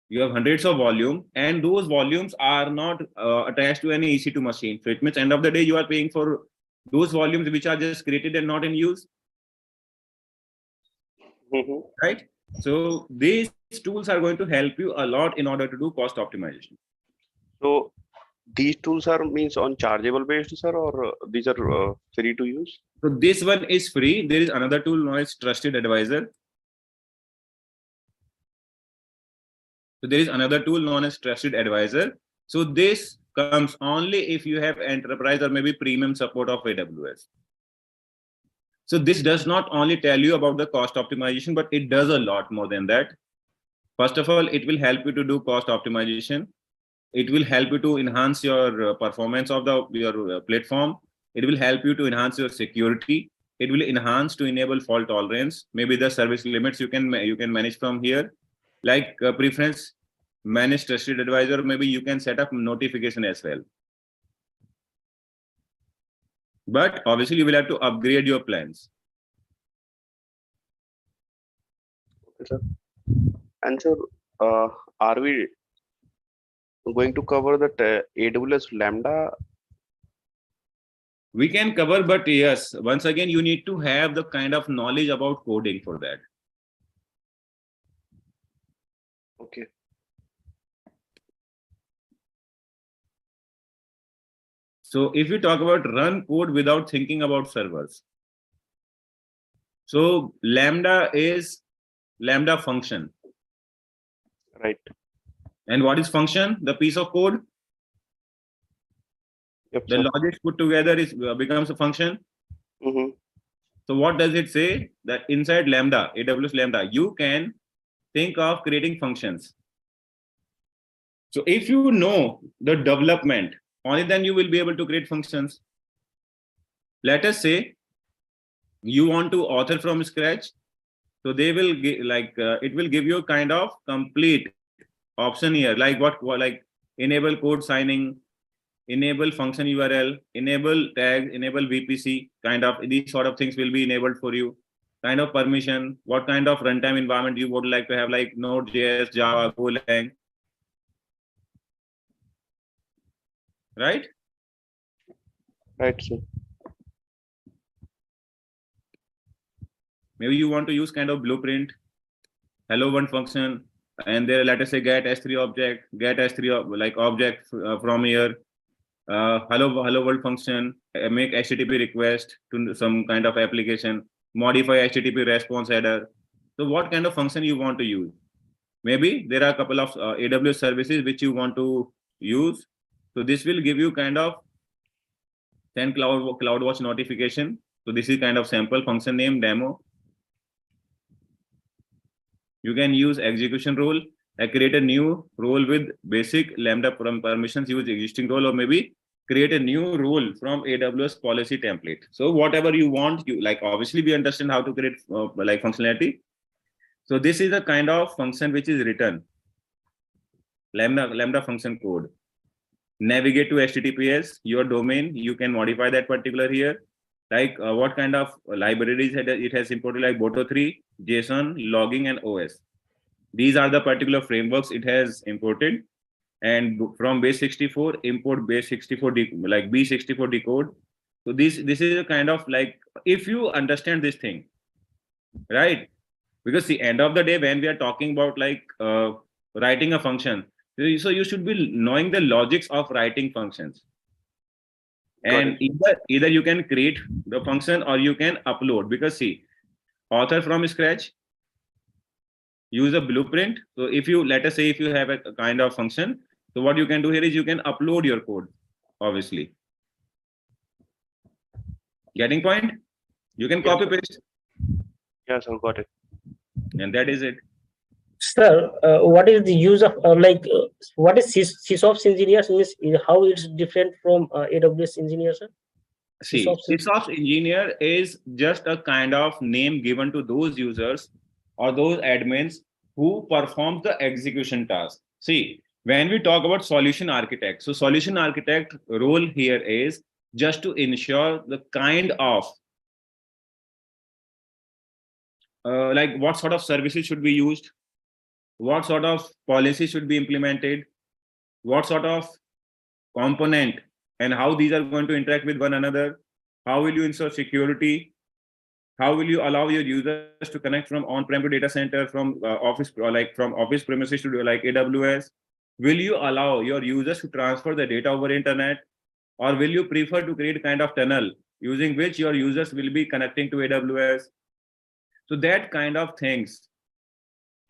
You have hundreds of volume, and those volumes are not attached to any EC2 machine. So it means end of the day, you are paying for those volumes which are just created and not in use. Right? So these tools are going to help you a lot in order to do cost optimization. So these tools are means on chargeable based, sir, or these are free to use? So this one is free. There is another tool known as Trusted Advisor. So there is another tool known as Trusted Advisor. So this comes only if you have enterprise or maybe premium support of AWS. So this does not only tell you about the cost optimization, but it does a lot more than that. First of all, it will help you to do cost optimization. It will help you to enhance your performance of your platform. It will help you to enhance your security. It will enhance to enable fault tolerance. Maybe the service limits you can manage from here, like preference, manage Trusted Advisor. Maybe you can set up notification as well. But obviously, you will have to upgrade your plans. Okay, sir. And sir, are we going to cover that AWS Lambda? We can cover, but yes, once again, you need to have the kind of knowledge about coding for that. Okay. So if you talk about run code without thinking about servers. So Lambda is Lambda function. Right. And what is function? The piece of code. Yep, The sir. logic put together is becomes a function. So what does it say? That inside Lambda, AWS Lambda, you can think of creating functions. So if you know the development, only then you will be able to create functions. Let us say you want to author from scratch. So they will it will give you a kind of complete option here, like like enable code signing, enable function URL, enable tags, enable VPC, kind of these sort of things will be enabled for you. Kind of permission, what kind of runtime environment you would like to have, like Node.js, Java, Golang. Right? Right, sir. Maybe you want to use kind of blueprint, hello world function, and there let us say get S3 object, get S3 like object from here, hello world function, make HTTP request to some kind of application, modify HTTP response header. So what kind of function you want to use? Maybe there are a couple of AWS services which you want to use. So this will give you kind of send CloudWatch notification. So this is kind of sample function name demo. You can use execution role, create a new role with basic Lambda permissions, use existing role, or maybe create a new role from AWS policy template. So whatever you want, you like, obviously we understand how to create like functionality. So this is a kind of function which is written, Lambda function code. Navigate to HTTPS, your domain, you can modify that particular here. Like what kind of libraries it has imported, like Boto3, JSON, logging, and OS. These are the particular frameworks it has imported. And from base64, import base64, like B64 decode. So this is a kind of like, if you understand this thing, right? Because the end of the day, when we are talking about like writing a function, so you should be knowing the logics of writing functions. And either you can create the function or you can upload, because see, author from scratch, use a blueprint. So if you, let us say, if you have a kind of function, so what you can do here is you can upload your code, obviously. Getting point? You can copy paste. Yes, sir, got it. And that is it. Sir, what is the use of what is sysops engineers means? How it's different from AWS engineers? Sir? See, SysOps sysops engineer is just a kind of name given to those users or those admins who perform the execution task. See, when we talk about solution architect, so solution architect role here is just to ensure the kind of like what sort of services should be used, what sort of policy should be implemented, what sort of component and how these are going to interact with one another, how will you ensure security, how will you allow your users to connect from on-prem to data center, from office, like from office premises to like AWS, will you allow your users to transfer the data over internet, or will you prefer to create kind of tunnel using which your users will be connecting to AWS? So that kind of things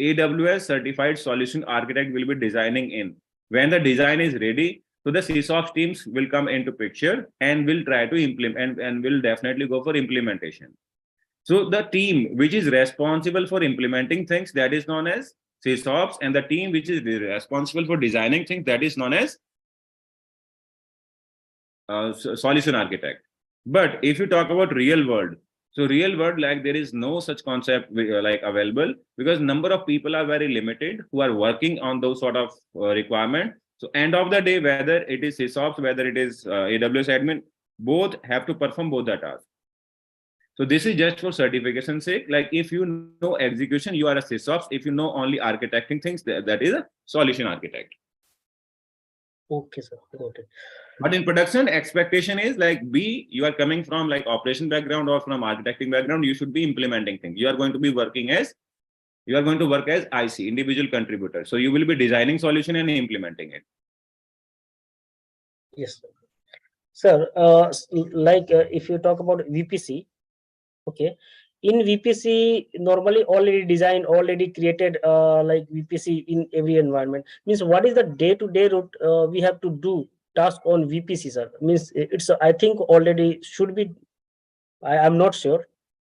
AWS certified solution architect will be designing in. When the design is ready, so the sysops teams will come into picture and will try to implement and will definitely go for implementation. So the team which is responsible for implementing things, that is known as sysops, and the team which is responsible for designing things, that is known as solution architect. But if you talk about real world, so real world, like there is no such concept like available, because number of people are very limited who are working on those sort of requirement. So end of the day, whether it is sysops, whether it is AWS admin, both have to perform both the tasks. So this is just for certification sake. Like if you know execution, you are a sysops. If you know only architecting things, that is a solution architect. Okay, sir. Got it. But in production, expectation is like you are coming from like operation background or from architecting background, you should be implementing things. You are going to be working as, you are going to work as IC, individual contributor. So you will be designing solution and implementing it. Yes, sir. Sir, if you talk about VPC, okay, in VPC normally already designed, already created like VPC in every environment. Means what is the day-to-day route we have to do task on VPC, sir? Means it's I think already should be. I'm not sure.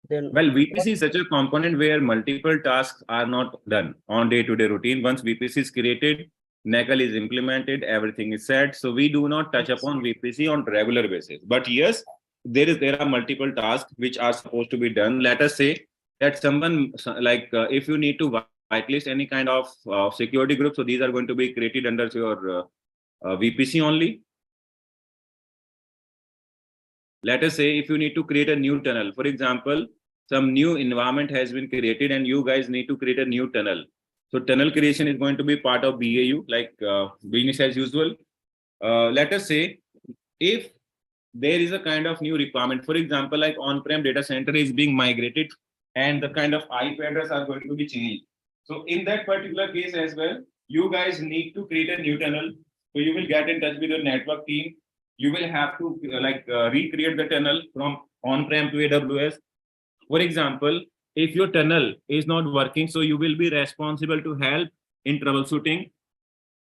Then Well, VPC is such a component where multiple tasks are not done on day-to-day routine. Once VPC is created, NACL is implemented, everything is set. So we do not touch upon VPC on regular basis. But yes, there are multiple tasks which are supposed to be done. Let us say that someone like if you need to whitelist any kind of security group, so these are going to be created under your VPC only. Let us say if you need to create a new tunnel, for example, some new environment has been created and you guys need to create a new tunnel. So tunnel creation is going to be part of BAU, like business as usual. Let us say if there is a kind of new requirement, for example, like on-prem data center is being migrated and the kind of IP address are going to be changed. So in that particular case as well, you guys need to create a new tunnel. So you will get in touch with your network team. You will have to recreate the tunnel from on-prem to AWS. For example, if your tunnel is not working, so you will be responsible to help in troubleshooting.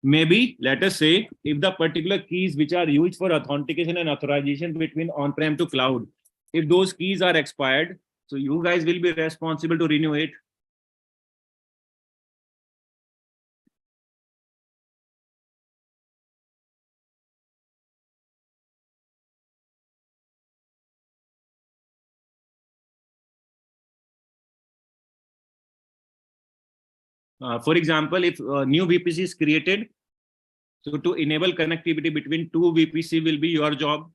Maybe let us say if the particular keys which are used for authentication and authorization between on-prem to cloud, if those keys are expired, so you guys will be responsible to renew it. For example, if a new VPC is created, so to enable connectivity between two VPC will be your job.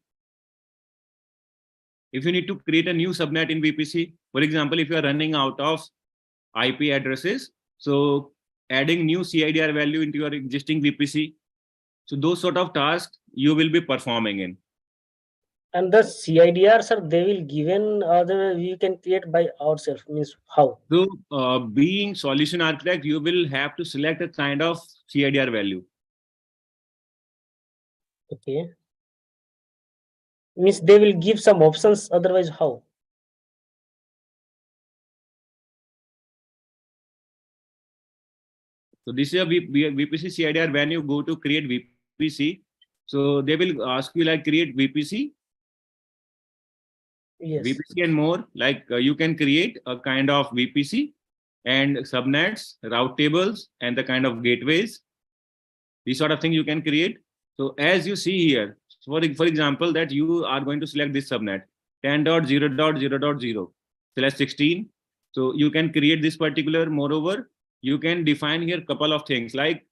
If you need to create a new subnet in VPC, for example, if you are running out of IP addresses, so adding new CIDR value into your existing VPC, so those sort of tasks you will be performing in. and the CIDRs are they will given we can create by ourselves, means how? So being solution architect, you will have to select a kind of CIDR value. Okay. Means they will give some options, otherwise how? So this is a VPC CIDR. When you go to create VPC, so they will ask you like create VPC, Yes. VPC and more. Like you can create a kind of VPC and subnets, route tables, and the kind of gateways. These sort of things you can create. So as you see here, for example, that you are going to select this subnet 10.0.0.0/16. So you can create this particular. Moreover, you can define here a couple of things like,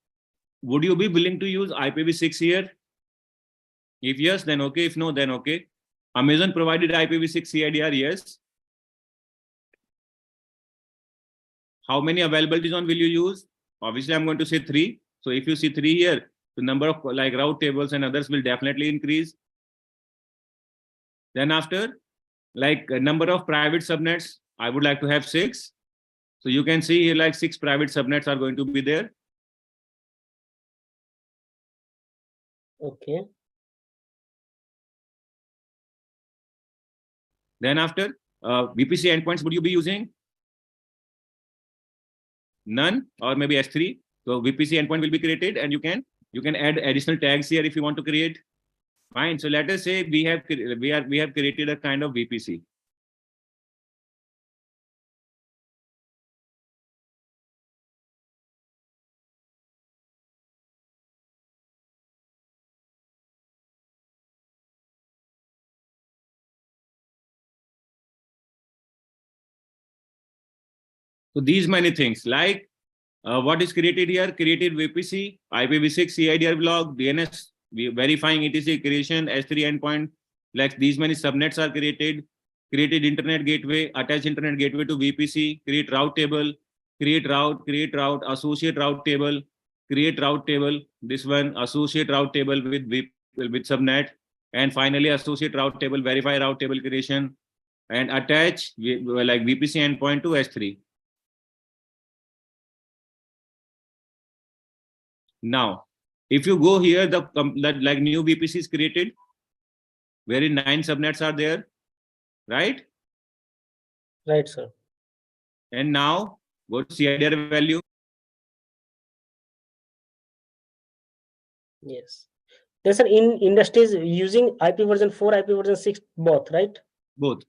would you be willing to use IPv6 here? If yes, then okay. If no, then okay. Amazon provided IPv6 CIDR, yes. How many availability zone will you use? Obviously, I'm going to say 3. So if you see 3 here, the number of like route tables and others will definitely increase. Then after, like number of private subnets, I would like to have 6. So you can see here like 6 private subnets are going to be there. Okay. Then after, VPC endpoints would you be using? None, or maybe S3. So VPC endpoint will be created, and you can add additional tags here if you want to create. Fine. So let us say we have created a kind of VPC. So these many things like what is created here? Created VPC, IPv6 CIDR block, DNS verifying etc creation, S3 endpoint. Like these many subnets are created. Created internet gateway, attach internet gateway to VPC, create route table, create route, associate route table, create route table. This one associate route table with subnet, and finally associate route table, verify route table creation, and attach like VPC endpoint to S3. Now, if you go here, the like new VPC is created, wherein 9 subnets are there, right? Right, sir. And now go to CIDR value. Yes. Yes, sir. In industries using IP version 4, IP version 6, both, right? Both.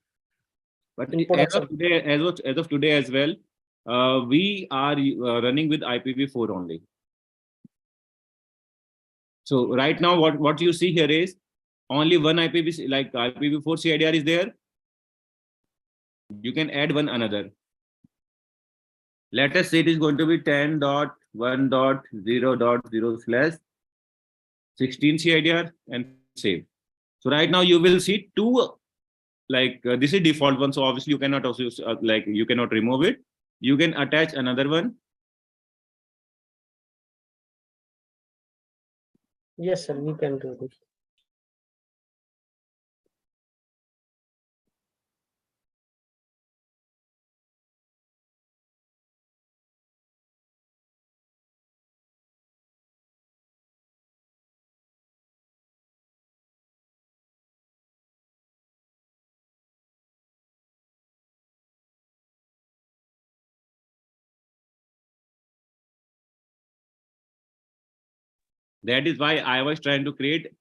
But In as production. of today, as of today as well, we are running with IPv4 only. So right now, what you see here is only one IPv6, like IPv4 CIDR is there. You can add one another. Let us say it is going to be 10.1.0.0/16 CIDR and save. So right now you will see 2, like this is default one. So obviously you cannot also like you cannot remove it. You can attach another one. Yes, sir. We can do this. That is why I was trying to create.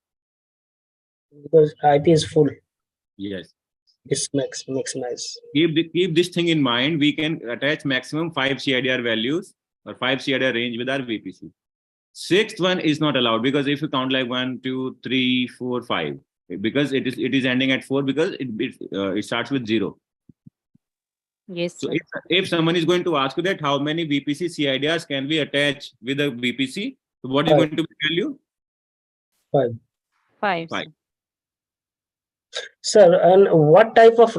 Because IP is full. Yes. It's maximize. Keep this thing in mind. We can attach maximum 5 CIDR values or 5 CIDR range with our VPC. 6th one is not allowed, because if you count like 1, 2, 3, 4, 5, because it is ending at 4, because it starts with 0. Yes, So sir. if someone is going to ask you that how many VPC CIDRs can we attach with a VPC, so what is 5. going to be the value? 5. 5. 5. Sir, and what type of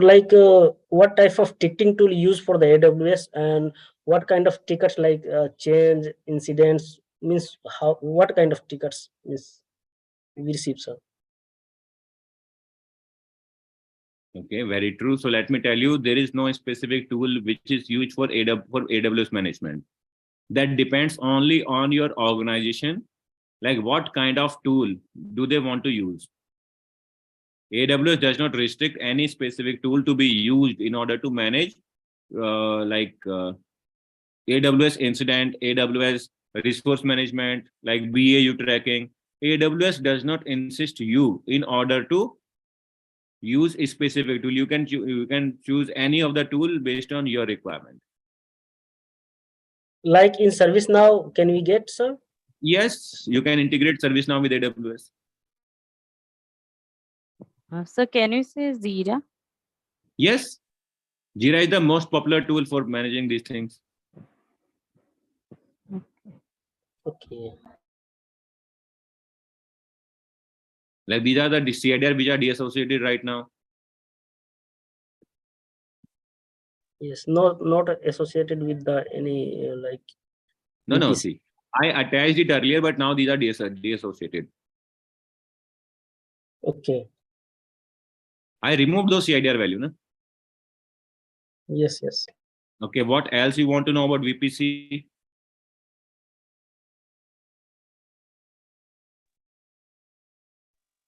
ticketing tool use for the AWS, and what kind of tickets like change incidents means what kind of tickets means we receive, sir? Okay, very true. So let me tell you, there is no specific tool which is used for AWS management. That depends only on your organization, like what kind of tool do they want to use. AWS does not restrict any specific tool to be used in order to manage AWS incident, AWS resource management, like BAU tracking. AWS does not insist you in order to use a specific tool. You can choose any of the tool based on your requirement. Like in ServiceNow, can we get some? Yes, you can integrate ServiceNow with AWS. So can you say Zira? Yes, Jira is the most popular tool for managing these things. Okay. Like these are the CIDR which are deassociated right now. Yes, not associated with the any like. No, VPC. see, I attached it earlier, but now these are deassociated. Okay. I removed those CIDR value. No? Yes, yes. Okay, what else you want to know about VPC?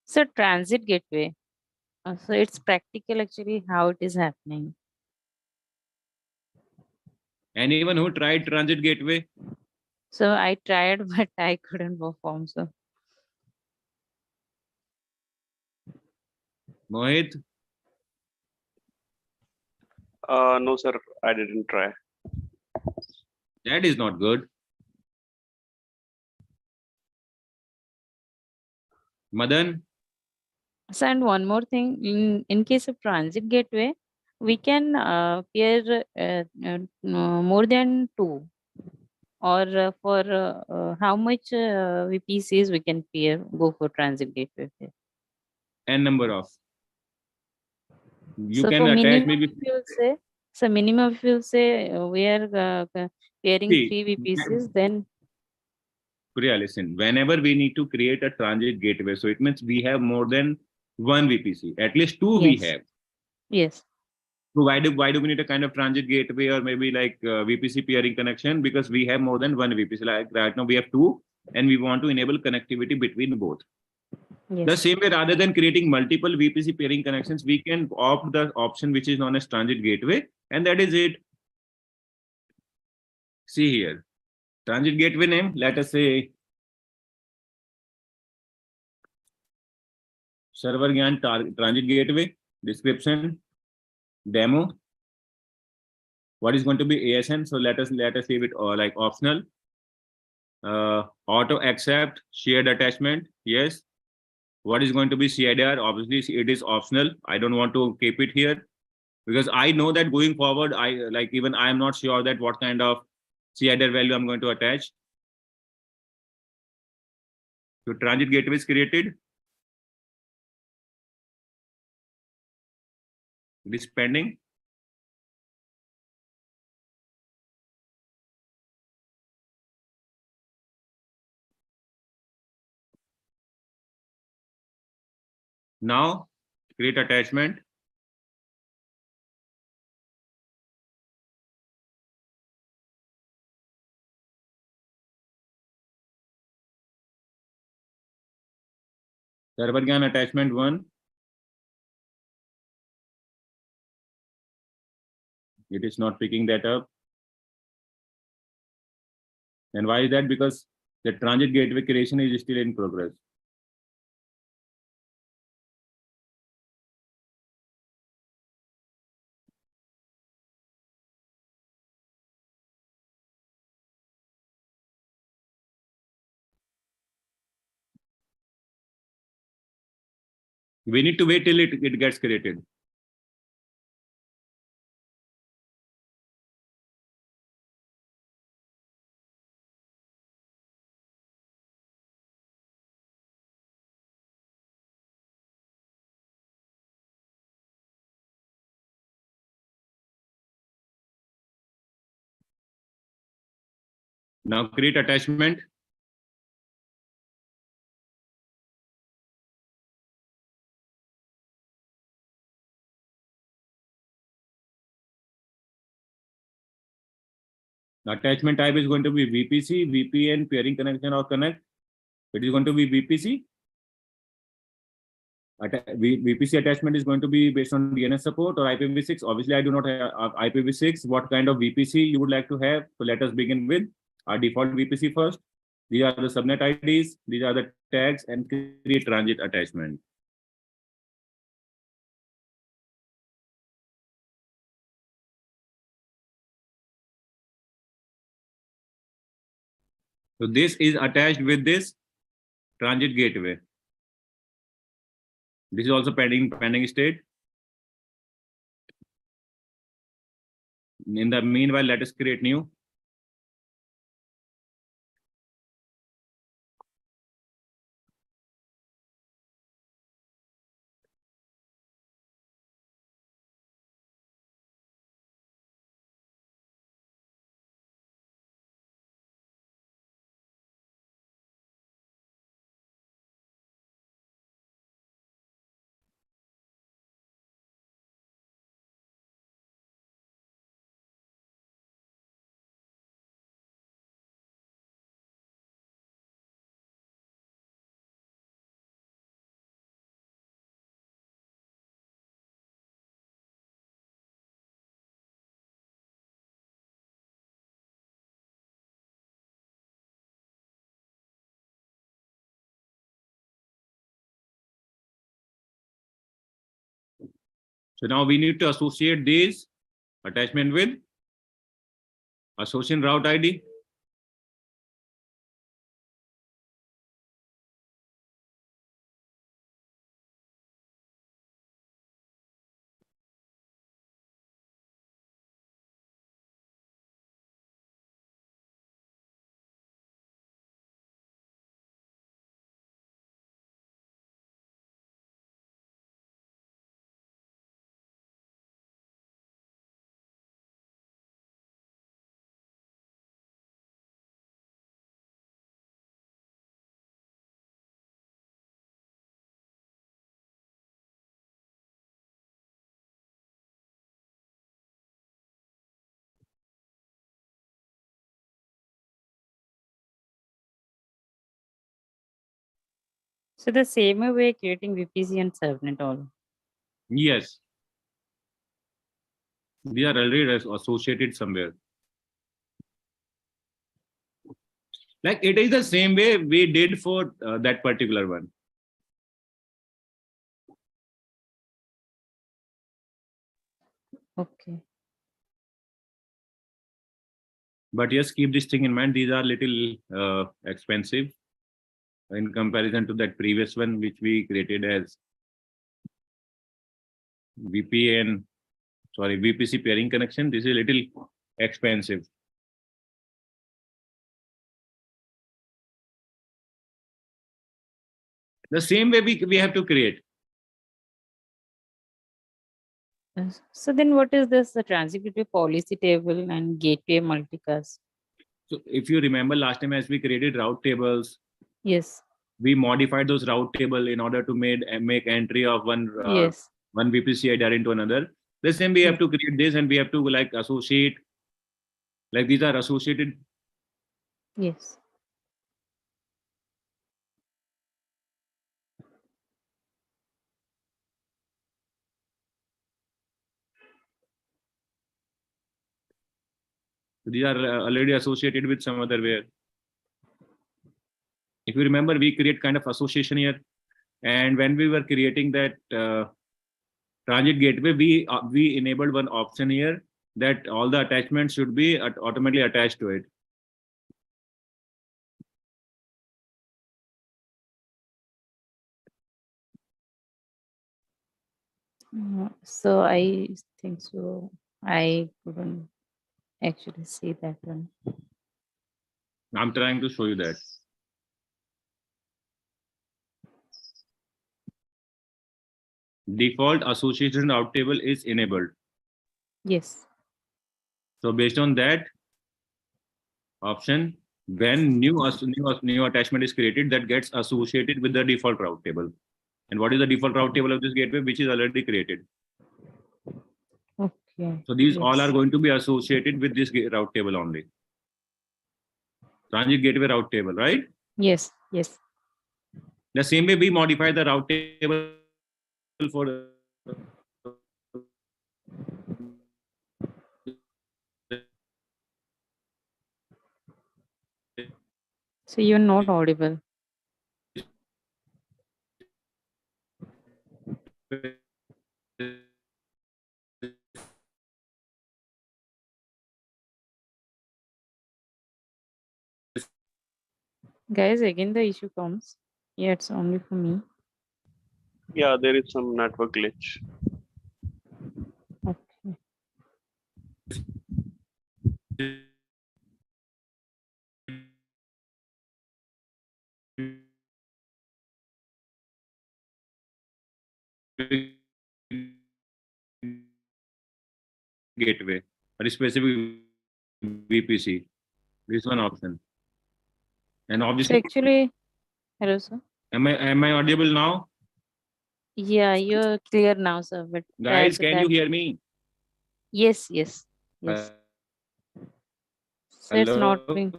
So transit gateway. So it's practical actually how it is happening. Anyone who tried Transit Gateway? So I tried, but I couldn't perform. So Mohit? No, sir, I didn't try. That is not good. Madan? So, and one more thing, in case of transit gateway, we can pair more than two, or for how much VPCs we can pair go for transit gateway. N number of. You So can for attach minimum, maybe. if you'll say, so minimum if you'll say we are pairing See, 3 VPCs, then Priya, listen, whenever we need to create a transit gateway, so it means we have more than one VPC, at least two we yes, have. yes, So why do we need a kind of transit gateway or maybe like VPC peering connection? Because we have more than one VPC. Like right now we have two, and we want to enable connectivity between both. The yes. same way, rather than creating multiple VPC pairing connections, we can opt the option which is known as transit gateway, and that is it. See here, transit gateway name, let us say server Gyan transit gateway, description, demo. What is going to be ASN? So let us leave it like optional. Auto accept, shared attachment, yes. What is going to be CIDR? Obviously, it is optional. I don't want to keep it here because I know that going forward, even I am not sure that what kind of CIDR value I'm going to attach. So transit gateway is created. It is pending. Now create attachment. Server GAN attachment 1. It is not picking that up. And why is that? Because the transit gateway creation is still in progress. We need to wait till it gets created. Now create attachment. The attachment type is going to be VPC, VPN, peering connection or connect. It is going to be VPC. VPC attachment is going to be based on DNS support or IPv6. Obviously, I do not have IPv6. What kind of VPC you would like to have? So let us begin with our default VPC first. These are the subnet IDs. These are the tags and create transit attachment. So this is attached with this transit gateway. This is also pending state. In the meanwhile, let us create new. So now we need to associate these attachment with association route ID. So the same way we're creating VPC and subnet all. Yes. These are already associated somewhere. Like it is the same way we did for that particular one. Okay. But yes, keep this thing in mind. These are little expensive in comparison to that previous one, which we created as VPC pairing connection. This is a little expensive. The same way we have to create. So then what is this transit gateway policy table and gateway multicast? So if you remember last time as we created route tables, Yes. we modified those route table in order to make entry of one Yes. one VPC IDR into another. The same we have to create this and we have to like associate, like these are associated. Yes. These are already associated with some other way. If you remember, we create kind of association here. And when we were creating that transit gateway, we enabled one option here that all the attachments should be automatically attached to it. So I think so. I couldn't actually see that one. I'm trying to show you that. Default association route table is enabled. Yes. So based on that option, when new attachment is created, that gets associated with the default route table. And what is the default route table of this gateway, which is already created? Okay. So these all are going to be associated with this route table only. Transit gateway route table, right? Yes. Yes. The same way we modify the route table for So you're not audible. Guys, again the issue comes. Yeah, it's only for me. Yeah, there is some network glitch. Okay. gateway or specific VPC. This one option. And So obviously, actually, hello, sir. am I audible now? Yeah, you're clear now, sir. But prior Guys, to can that, you hear me? yes, yes, yes. So it's not Hello? being.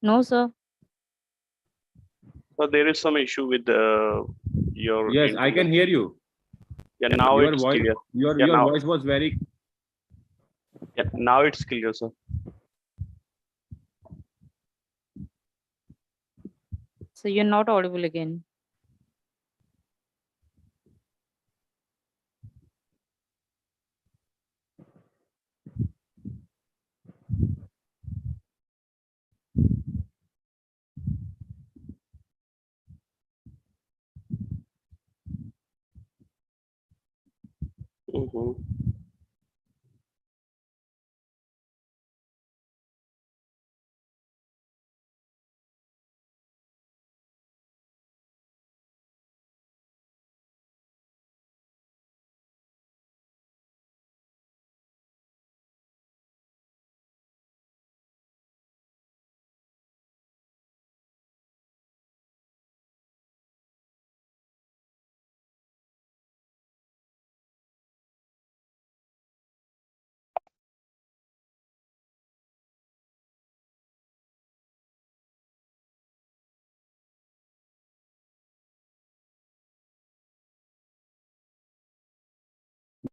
No, sir. So there is some issue with your Yes, I can internet. hear you. Yeah, now Your it's voice, clear. your Yeah, your now, voice was very. yeah, now it's clear, sir. So you're not audible again. Mhm.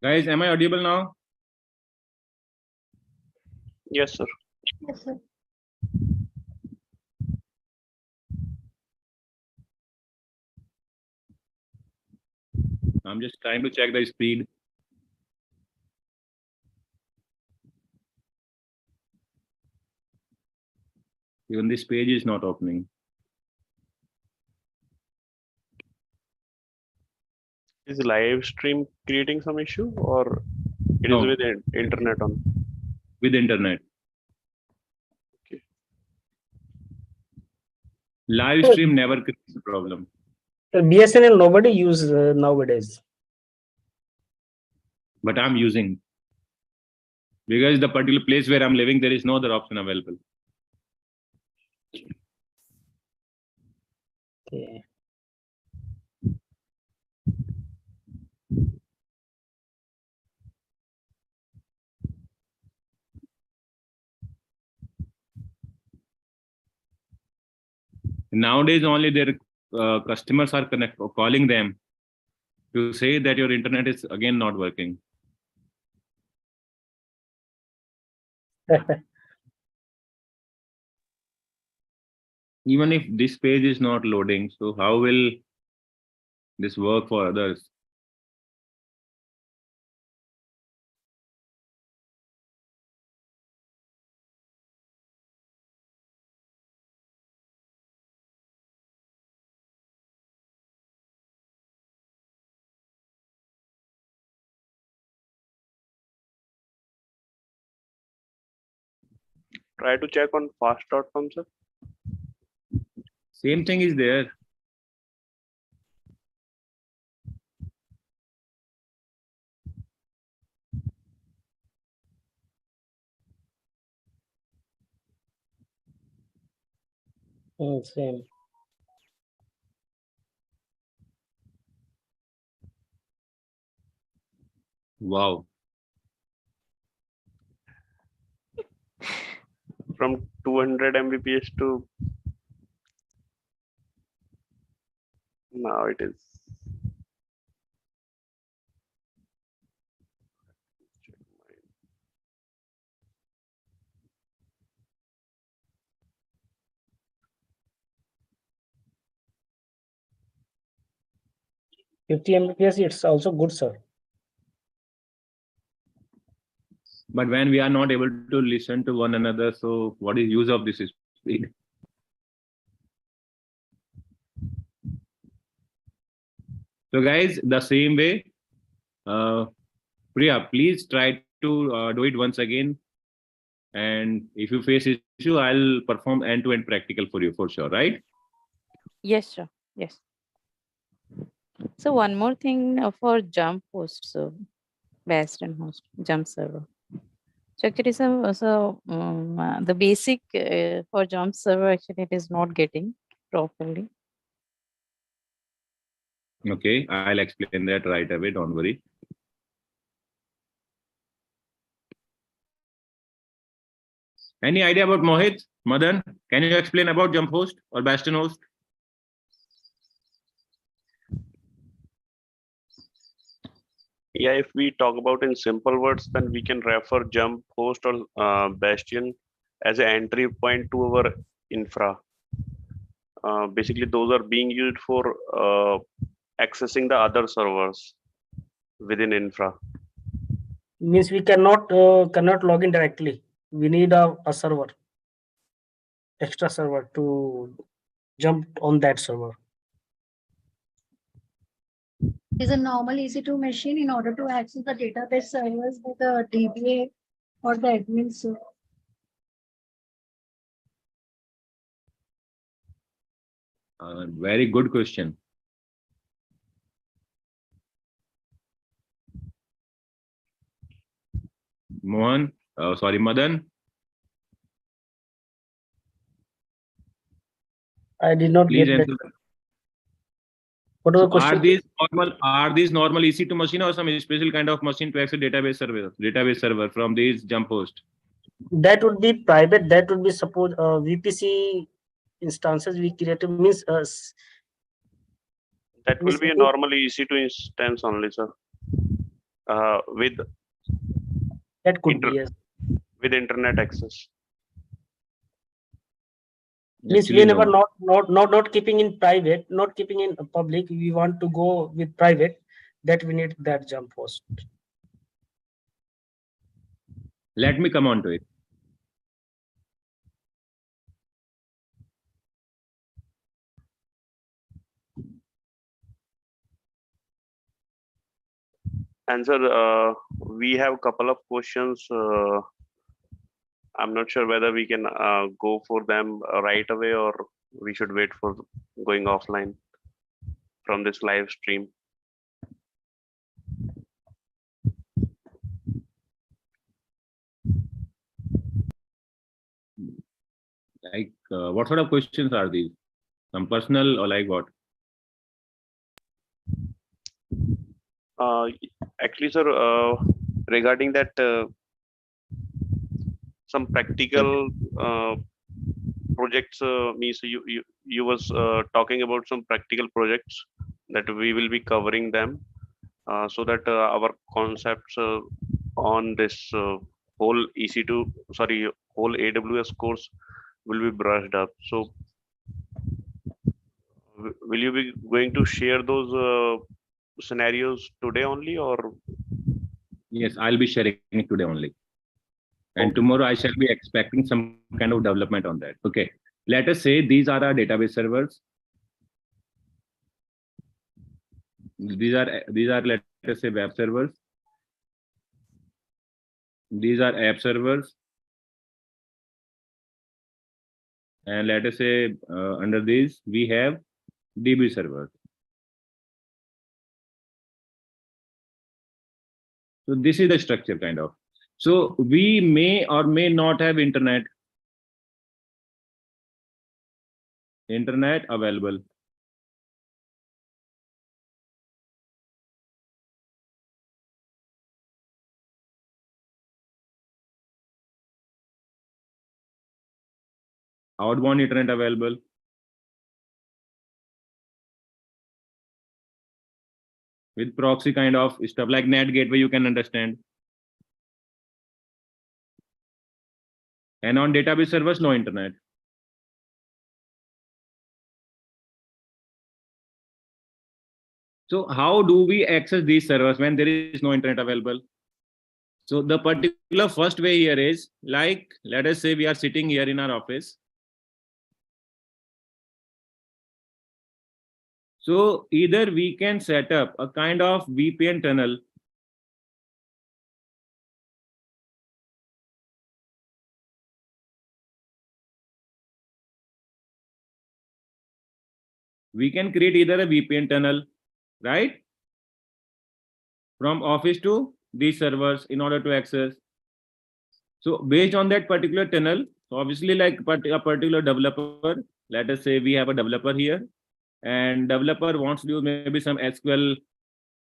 Guys, am I audible now? Yes, sir. Yes, sir. I'm just trying to check the speed. Even this page is not opening. Is live stream creating some issue or it is No, with internet on? with internet. Okay. Live stream never creates a problem. BSNL nobody use nowadays. But I'm using because the particular place where I'm living, there is no other option available. Okay. Nowadays, only their customers are calling them to say that your internet is again not working. Even if this page is not loading, so how will this work for others? Try to check on fast.com, sir. Same thing is there. Same. Wow. From 200 Mbps to now it is 50 Mbps, it's also good, sir. But when we are not able to listen to one another, so what is use of this speed? So guys, the same way, Priya, please try to do it once again. And if you face issue, I'll perform end-to-end practical for you for sure, right? Yes, sure. Yes. So one more thing for jump host, so Bastion host, jump server. So actually, the basic for jump server actually it is not getting properly. Okay, I'll explain that right away. Don't worry. Any idea about Mohit? Madan, can you explain about jump host or bastion host? Yeah, if we talk about in simple words, then we can refer jump host or bastion as an entry point to our infra. Basically, those are being used for accessing the other servers within infra. Means we cannot log in directly. We need a server, extra server to jump on that server. Is a normal EC2 machine in order to access the database servers by the DBA or the admin server. Very good question. Mohan, sorry, Madan. I did not Please get that. answer. What was So the question? are these normal EC2 machine or some special kind of machine to access database server from these jump host? That would be private. That would be suppose VPC instances we created means That will be a normal EC2 instance only, sir. With that could be, yes. with internet access. Means Actually, whenever no. not keeping in private, not keeping in public, we want to go with private, that we need that jump host. Let me come on to it. And sir, we have a couple of questions. I'm not sure whether we can go for them right away or we should wait for going offline from this live stream. Like, what sort of questions are these? Some personal or like what? Actually, sir, regarding that, some practical projects means you was talking about some practical projects that we will be covering them so that our concepts on this whole EC2, sorry, whole AWS course will be brushed up. So will you be going to share those scenarios today only, or? Yes, I'll be sharing it today only. And Okay. tomorrow I shall be expecting some kind of development on that. Okay. Let us say these are our database servers. These are let us say web servers. These are app servers. And let us say under these we have DB servers. So this is the structure kind of. So we may or may not have internet available. Outbound internet available. With proxy kind of stuff like NAT gateway, you can understand. And on database servers, no internet. So how do we access these servers when there is no internet available? So the particular first way here is like, let us say we are sitting here in our office. So either we can set up a kind of VPN tunnel. We can create either a VPN tunnel, right? From office to these servers in order to access. So based on that particular tunnel, so obviously like a particular developer, let us say we have a developer here, and developer wants to do maybe some SQL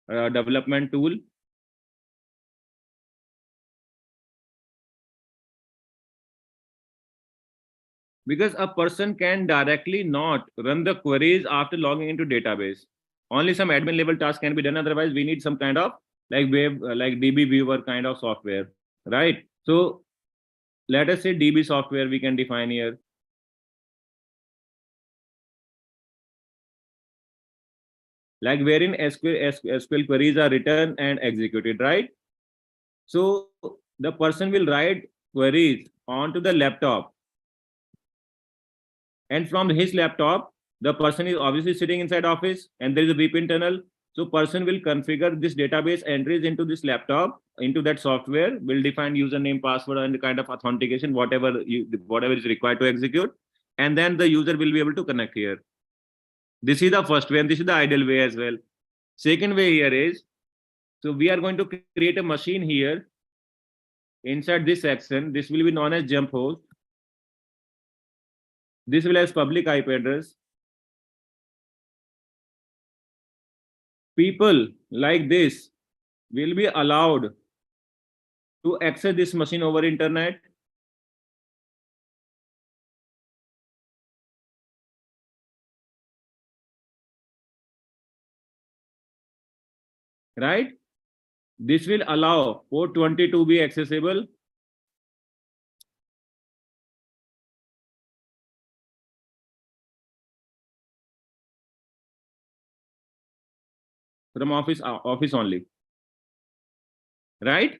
development tool. Because a person can directly not run the queries after logging into database. Only some admin level tasks can be done. Otherwise, we need some kind of like web, like DB viewer kind of software, right? So let us say DB software we can define here. Like wherein SQL queries are written and executed, right? So the person will write queries onto the laptop. And from his laptop, the person is obviously sitting inside office and there is a VPN tunnel. So person will configure this database entries into this laptop, into that software, will define username, password, and kind of authentication, whatever is required to execute. And then the user will be able to connect here. This is the first way, and this is the ideal way as well. Second way here is, so we are going to create a machine here inside this section. This will be known as jump host. This will have public IP address. People like this will be allowed to access this machine over internet. Right? This will allow port 20 to be accessible. From office only, right?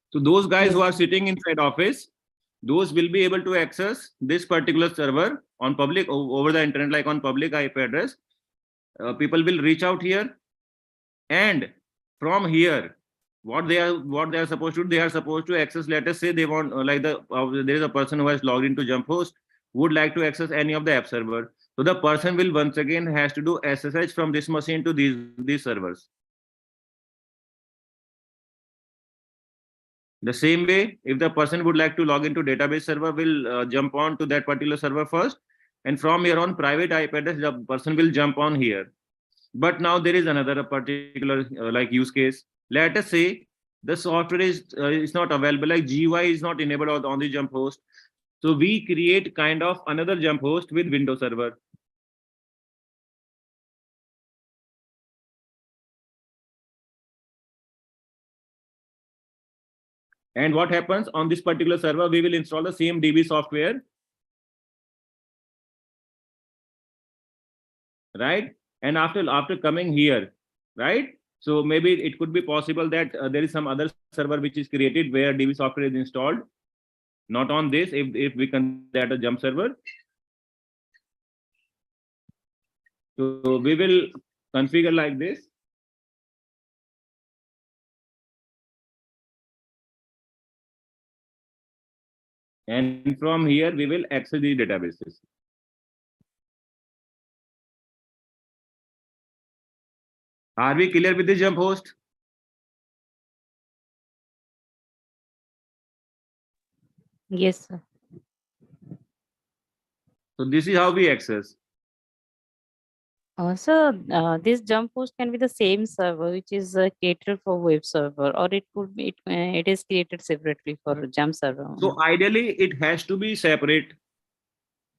So those guys who are sitting inside office, those will be able to access this particular server on public over the internet, like on public IP address. People will reach out here, and from here, what they are supposed to do, they are supposed to access. Let us say they want like there is a person who has logged into jump host, would like to access any of the app server. So the person will once again has to do SSH from this machine to these servers. The same way, if the person would like to log into database server, will jump on to that particular server first, and from here on private IP address, the person will jump on here. But now there is another particular like use case. Let us say the software is not available, like GUI is not enabled on the jump host. So we create kind of another jump host with Windows server. And what happens on this particular server, we will install the same DB software, right? And after coming here, right? So maybe it could be possible that there is some other server which is created where DB software is installed, not on this, if we consider a jump server. So we will configure like this. And from here, we will access the databases. Are we clear with the jump host? Yes, sir. So this is how we access. Also, this jump host can be the same server which is catered for web server, or it could be it is created separately for jump server. So ideally, it has to be separate.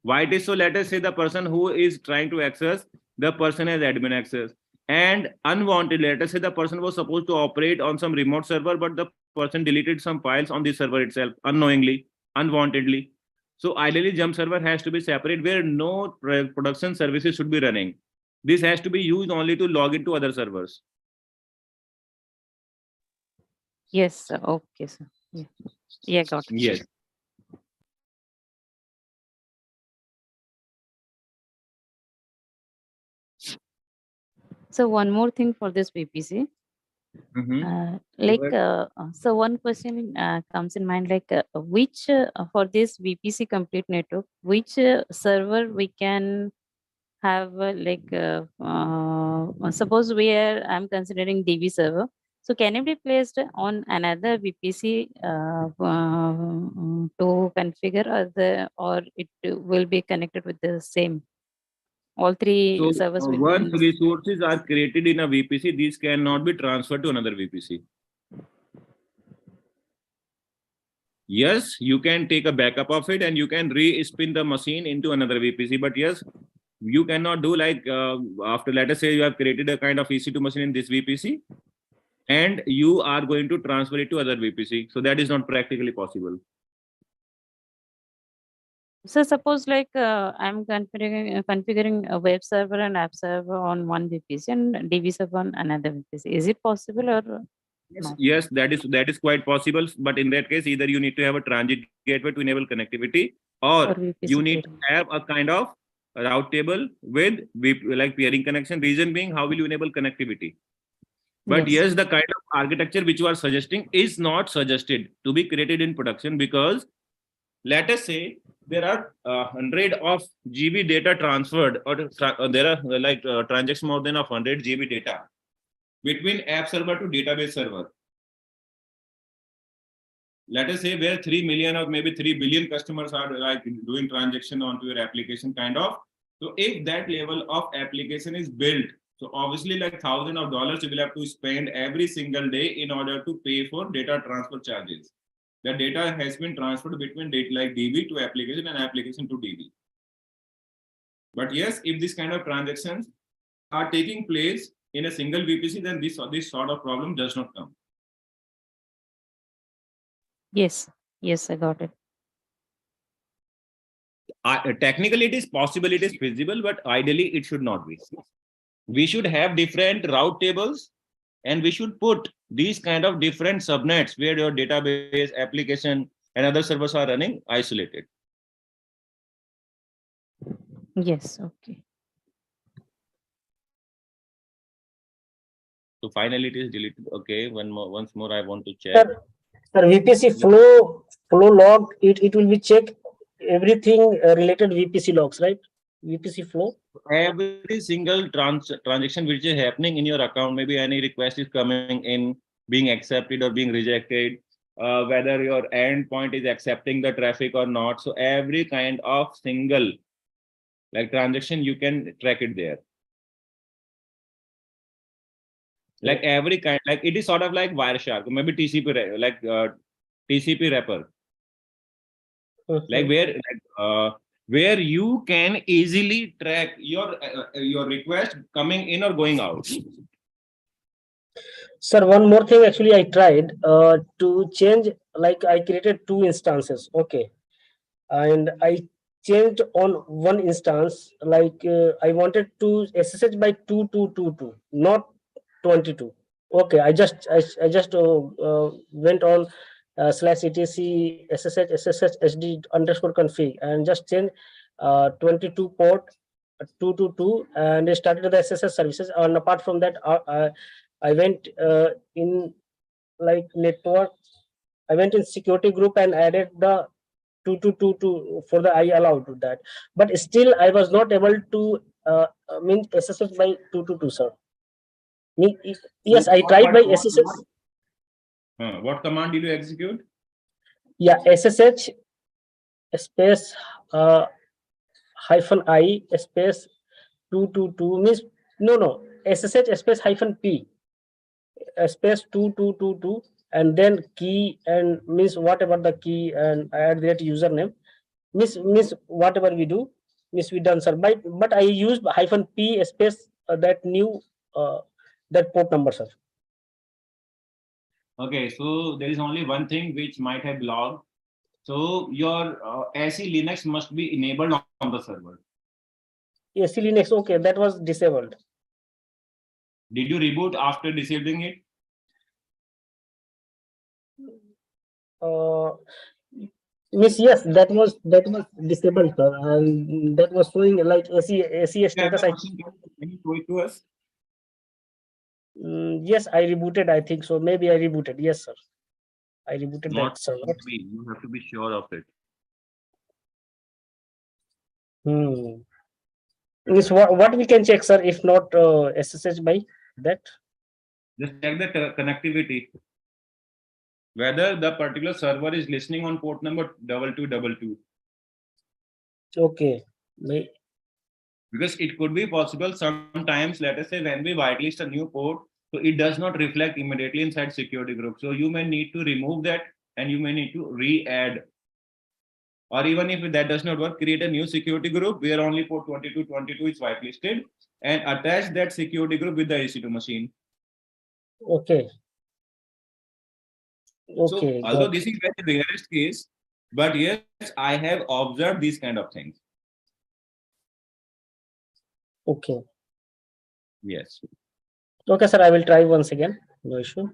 Why it is so? Let us say the person who is trying to access, the person has admin access, and unwanted. Let us say the person was supposed to operate on some remote server, but the person deleted some files on the server itself unknowingly, unwantedly. So ideally, jump server has to be separate, where no production services should be running. This has to be used only to log into other servers. Yes, sir. Okay, sir. Yeah, yeah, got it. Yes. So one more thing for this VPC. So one question comes in mind, like which for this VPC complete network, which server we can have suppose I'm considering DB server. So can it be placed on another VPC to configure, or it will be connected with the same? All three So servers will once be. resources are created in a VPC, these cannot be transferred to another VPC. Yes, you can take a backup of it and you can re-spin the machine into another VPC. But yes, you cannot do like after, let us say you have created a kind of EC2 machine in this VPC and you are going to transfer it to other VPC. So that is not practically possible. So suppose like I'm configuring a web server and app server on one VPC and DB server on another VPC. Is it possible or not? Yes, that is quite possible. But in that case, either you need to have a transit gateway to enable connectivity, or you need to have a kind of route table with like peering connection. Reason being, how will you enable connectivity? But yes, the kind of architecture which you are suggesting is not suggested to be created in production, because let us say there are 100 of GB data transferred, or there are like transactions more than of 100 GB data between app server to database server. Let us say where 3 million or maybe 3 billion customers are like doing transaction onto your application kind of. So if that level of application is built, so obviously like $1,000 you will have to spend every single day in order to pay for data transfer charges. The data has been transferred between data like DB to application and application to DB. But yes, if this kind of transactions are taking place in a single VPC, then this sort of problem does not come. Yes, I got it. Technically, it is possible, it is feasible, but ideally it should not be. We should have different route tables, and we should put these kind of different subnets where your database, application, and other servers are running isolated. Yes, okay. So finally, it is deleted. Okay, once more, I want to check. Sir, VPC flow log, it will be check everything related VPC logs, right? VPC flow. Every single transaction which is happening in your account, maybe any request is coming in, being accepted or being rejected, whether your endpoint is accepting the traffic or not. So every kind of single like transaction, you can track it there. Like every kind, like it is sort of like Wireshark, maybe TCP, like TCP wrapper, like where you can easily track your request coming in or going out. Sir, one more thing, actually I tried to change, like I created 2 instances, okay, and I changed on one instance, like I wanted to SSH by 2222, not 22. Okay, I just went on /etc SSH SD underscore config and just change 22 port 222 and I started the SSH services. And apart from that, I went in like network. I went in security group and added the 2222 for the I allowed that, but still I was not able to mean SSH by 222, sir. Yes, I tried by SSH. What command did you execute? Yeah, SSH space -I space 222 means no SSH space -P space 2222 and then key and means whatever the key and add that username means whatever we do means we done, sir. But I used -P space that new that port number, sir. Okay, so there is only one thing which might have logged. So your SE Linux must be enabled on the server. AC Linux. Okay, that was disabled. Did you reboot after disabling it? Miss, yes, that was disabled, sir, and that was showing like AC status. Can you show it to us? Yes, I rebooted. I think so. Maybe I rebooted. Yes, sir. I rebooted Not that, sir. you have to be sure of it. Miss, what we can check, sir, if not SSH by that? Just check the connectivity. Whether the particular server is listening on port number 2222. Okay. Because it could be possible sometimes, let us say, when we whitelist a new port, so it does not reflect immediately inside security group. So you may need to remove that and you may need to re-add. Or even if that does not work, create a new security group where only port 2222 is whitelisted and attach that security group with the EC2 machine. Okay. So Okay. although this is very rarest case, but yes, I have observed these kind of things. Okay. Yes. Okay, sir. I will try once again. No issue.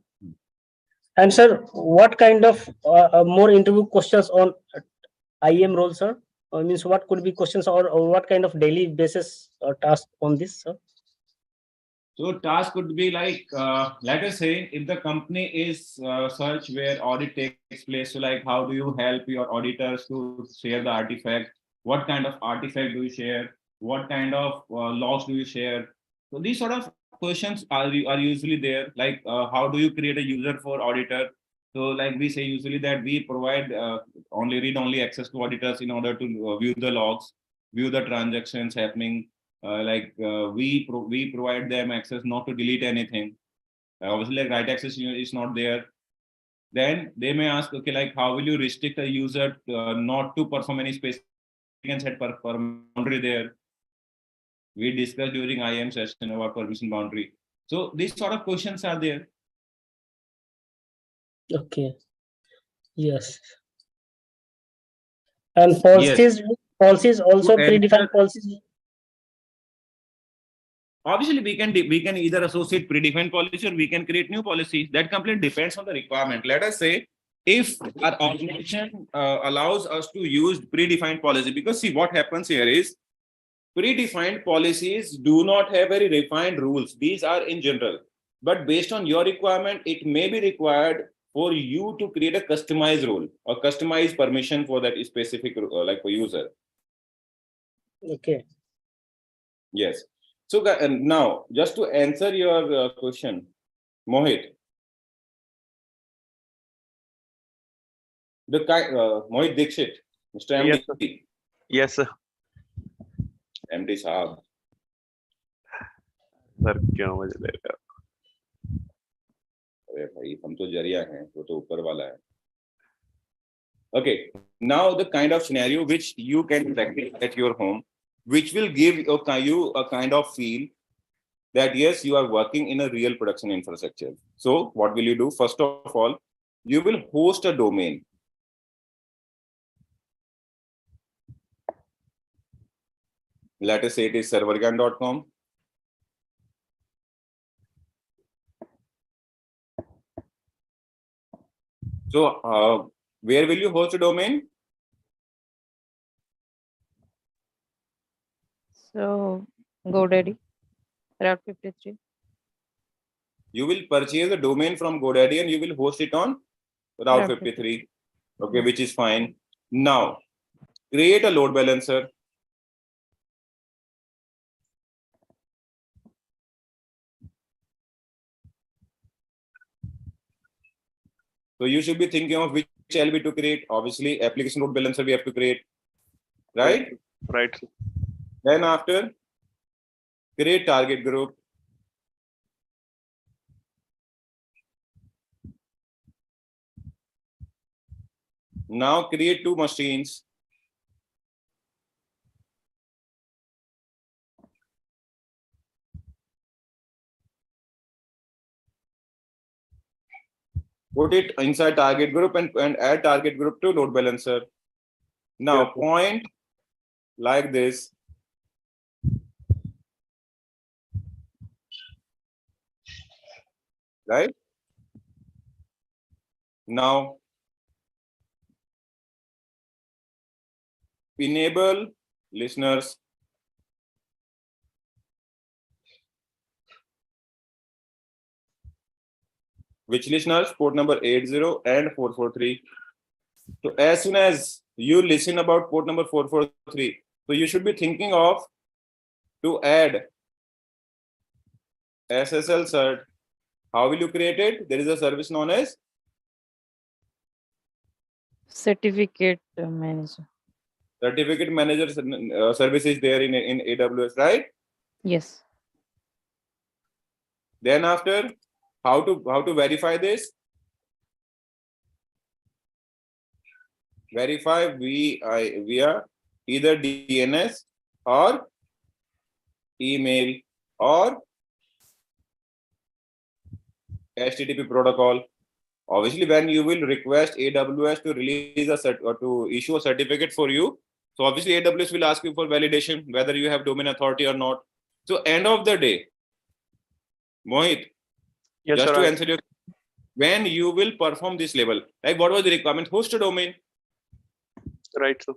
And sir, what kind of more interview questions on IAM role, sir? Means what could be questions or what kind of daily basis task on this, sir? So task could be like, let us say, if the company is search where audit takes place, so like how do you help your auditors to share the artifact? What kind of artifact do you share? What kind of logs do you share? So these sort of questions are usually there. Like how do you create a user for auditor? So like we say usually that we provide read-only access to auditors in order to view the logs, view the transactions happening. We provide them access not to delete anything. Obviously, like write access is not there. Then they may ask, okay, like how will you restrict a user not to perform any specific and set per boundary there? We discussed during IAM session about permission boundary. So these sort of questions are there. Okay. Yes. And policies also predefined policies. Obviously, we can either associate predefined policy or we can create new policies. That completely depends on the requirement. Let us say if our organization allows us to use predefined policy, because see what happens here is predefined policies do not have very refined rules. These are in general, but based on your requirement, it may be required for you to create a customized rule or customized permission for that specific like for user. Okay. Yes. So now, just to answer your question, Mohit, Mohit Dixit, Mr. MD. Yes, sir. MD साहब. Sir क्यों मुझे ले रहे हो? अरे भाई हम तो जरिया हैं, वो तो ऊपर वाला है. Okay, now the kind of scenario which you can practice at your home, which will give you a kind of feel that yes, you are working in a real production infrastructure. So what will you do? First of all, you will host a domain. Let us say it is servergan.com. So where will you host a domain? So GoDaddy, Route 53. You will purchase a domain from GoDaddy and you will host it on Route 53. Okay, which is fine. Now, create a load balancer. So you should be thinking of which LB to create. Obviously, application load balancer we have to create, right? Right. Then after, create target group. Now create two machines. Put it inside target group and add target group to load balancer. Now point like this. right? Now, enable listeners which listeners? Port number 80 and 443. So as soon as you listen about port number 443, so you should be thinking of to add SSL cert. How will you create it? There is a service known as Certificate manager. certificate manager service is there in AWS, right? Yes. Then after, how to verify this? Verify via either DNS or email or HTTP protocol. Obviously, when you will request AWS to release a cert or to issue a certificate for you, so obviously AWS will ask you for validation whether you have domain authority or not. So end of the day, Mohit, Yes, just sir. to answer your, when you will perform this level, like what was the requirement? Host a domain. Right, sir.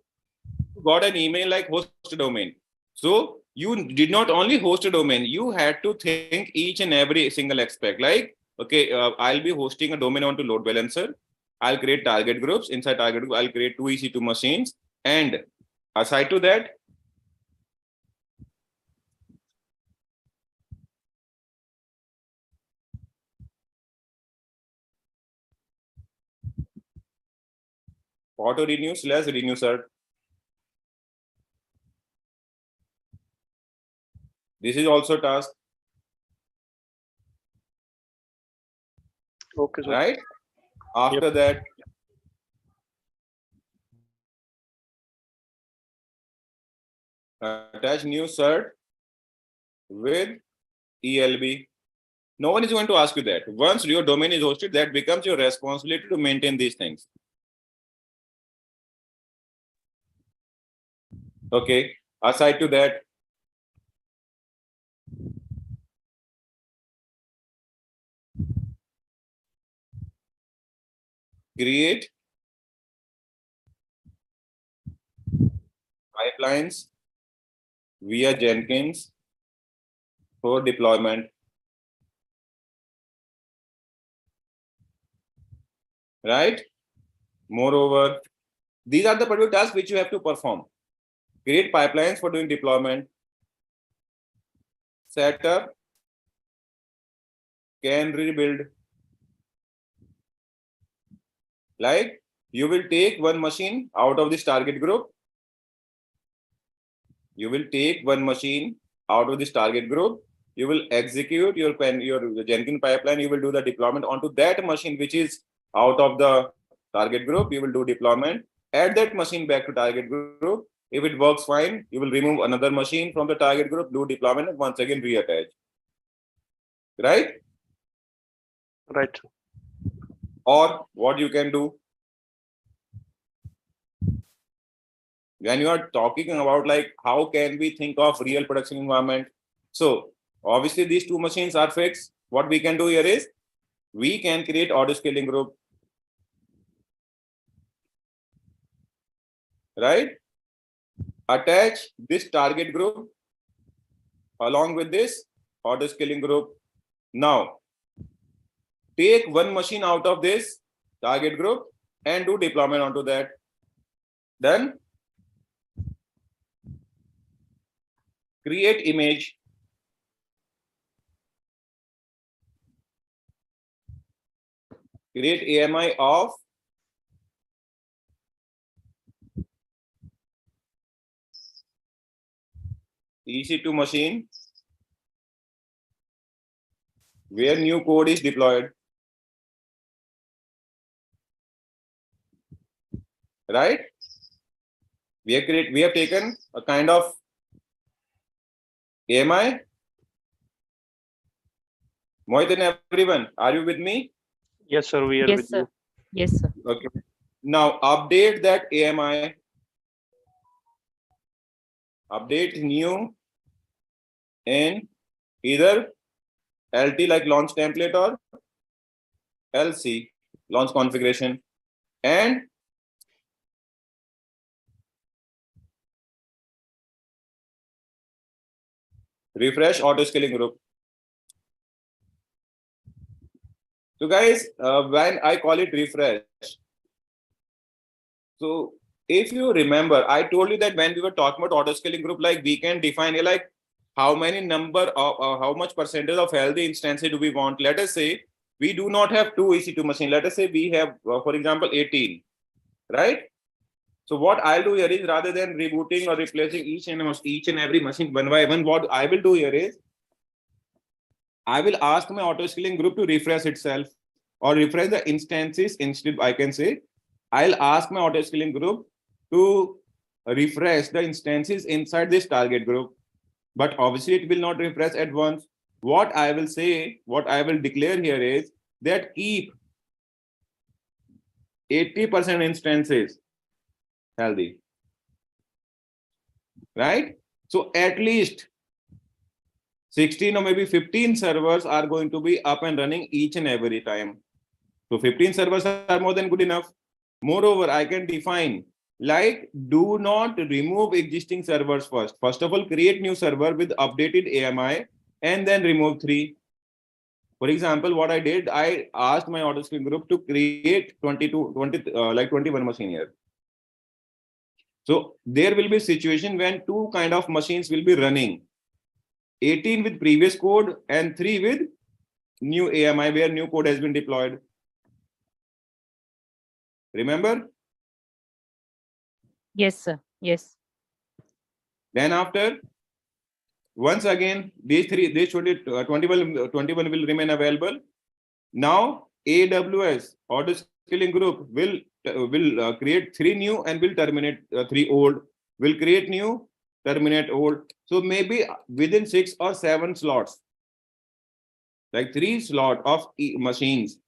You got an email like host a domain. So you did not only host a domain, you had to think each and every single aspect. Like, okay, I'll be hosting a domain onto load balancer. I'll create target groups. Inside target group, I'll create 2 EC2 machines. And aside to that, auto renew / renew cert. This is also task, Okay, sir. right? After that, attach new cert with ELB. No one is going to ask you that. Once your domain is hosted, that becomes your responsibility to maintain these things. Okay. Aside to that, create pipelines via Jenkins for deployment. Right? Moreover, these are the particular tasks which you have to perform. Create pipelines for doing deployment. Set up, can rebuild. Like you will take one machine out of this target group. You will take one machine out of this target group. You will execute your Jenkins pipeline. You will do the deployment onto that machine which is out of the target group. You will do deployment. Add that machine back to target group. If it works fine, you will remove another machine from the target group, do deployment, and once again reattach. Right? Right. Or what you can do when you are talking about like how can we think of real production environment. So obviously these 2 machines are fixed. What we can do here is we can create auto scaling group. Right? Attach this target group along with this auto scaling group. Now, take one machine out of this target group and do deployment onto that. Then create image. Create AMI of EC2 machine where new code is deployed. Right? We have taken a kind of AMI. Mohit and everyone, are you with me? Yes, sir. We are Yes, with sir. you. Yes, sir. Okay. Now update that AMI. Update new in either LT like launch template or LC, launch configuration, and refresh auto scaling group. So guys, when I call it refresh, so if you remember, I told you that when we were talking about auto scaling group, like we can define it like how many number of how much percentage of healthy instances do we want. Let us say we do not have 2 EC2 machines. Let us say we have, for example, 18, right? So what I'll do here is, rather than rebooting or replacing each and every machine one by one, what I will do here is I will ask my auto scaling group to refresh itself or refresh the instances. Instead, I can say I'll ask my auto scaling group to refresh the instances inside this target group. But obviously it will not refresh at once. What I will say, what I will declare here is that keep 80% instances healthy, right? So at least 16 or maybe 15 servers are going to be up and running each and every time. So 15 servers are more than good enough. Moreover, I can define like do not remove existing servers first. First of all, create new server with updated AMI and then remove 3. For example, what I did, I asked my auto scaling group to create 21 machine here. So there will be a situation when 2 kind of machines will be running. 18 with previous code and 3 with new AMI where new code has been deployed. Remember? Yes, sir. Yes. Then after, once again, these 21 will remain available. Now AWS auto scaling group will create 3 new and will terminate 3 old. Will create new, terminate old. So maybe within 6 or 7 slots, like 3 slot of machines,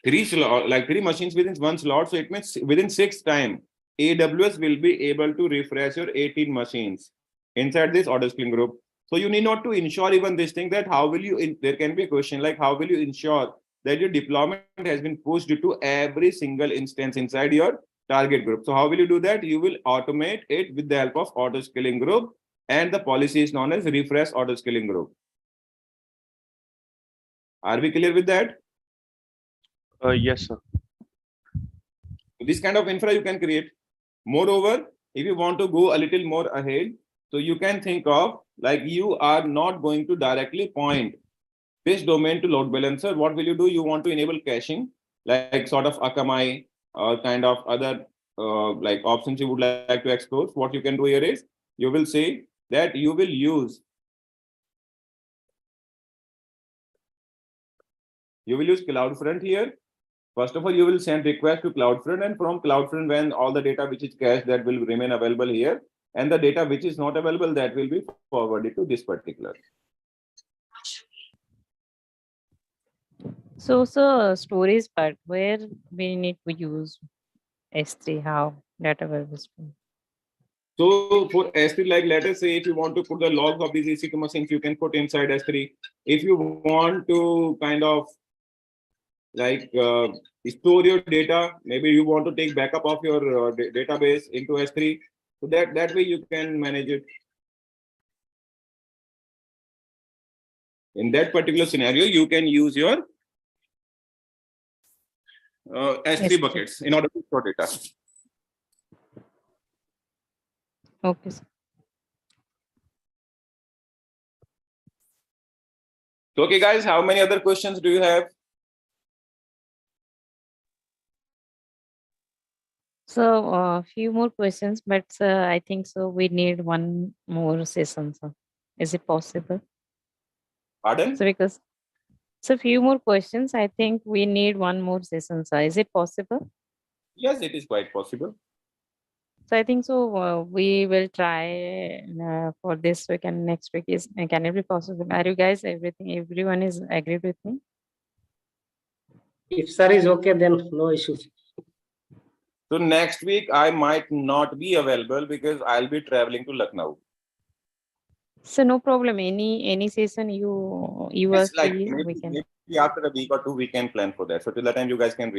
3 slot, like 3 machines within 1 slot. So it means within 6 time, AWS will be able to refresh your 18 machines inside this auto scaling group. So you need not to ensure even this thing that how will you, there can be a question like how will you ensure that your deployment has been pushed to every single instance inside your target group. So how will you do that? You will automate it with the help of auto scaling group, and the policy is known as refresh auto scaling group. Are we clear with that? Yes, sir. This kind of infra you can create. Moreover, if you want to go a little more ahead, so you can think of like you are not going to directly point this domain to load balancer. What will you do? You want to enable caching, like sort of Akamai or kind of other like options you would like to explore. What you can do here is you will say that you will use CloudFront here. First of all, you will send request to CloudFront, and from CloudFront, when all the data which is cached, that will remain available here, and the data which is not available, that will be forwarded to this particular. So, storage part, where we need to use S3, how data will be stored? So for S3, like let us say if you want to put the logs of these EC2 machines, you can put inside S3. If you want to kind of like store your data, maybe you want to take backup of your database into S3, so that way you can manage it. In that particular scenario, you can use your S3 buckets in order to store data. Okay, sir. So, okay, guys, how many other questions do you have? So, a few more questions, but I think so we need one more session, sir. Is it possible? Pardon? So, because so few more questions, I think we need one more session, sir. Is it possible? Yes, it is quite possible. So I think so we will try for this week, and next week is can it be possible? Are you guys everyone is agreed with me? If sir is okay, then no issues. So next week I might not be available because I'll be traveling to Lucknow. So no problem. Any session you Yes, are like free, maybe, we can. After a week or two, we can plan for that. So till that time, you guys can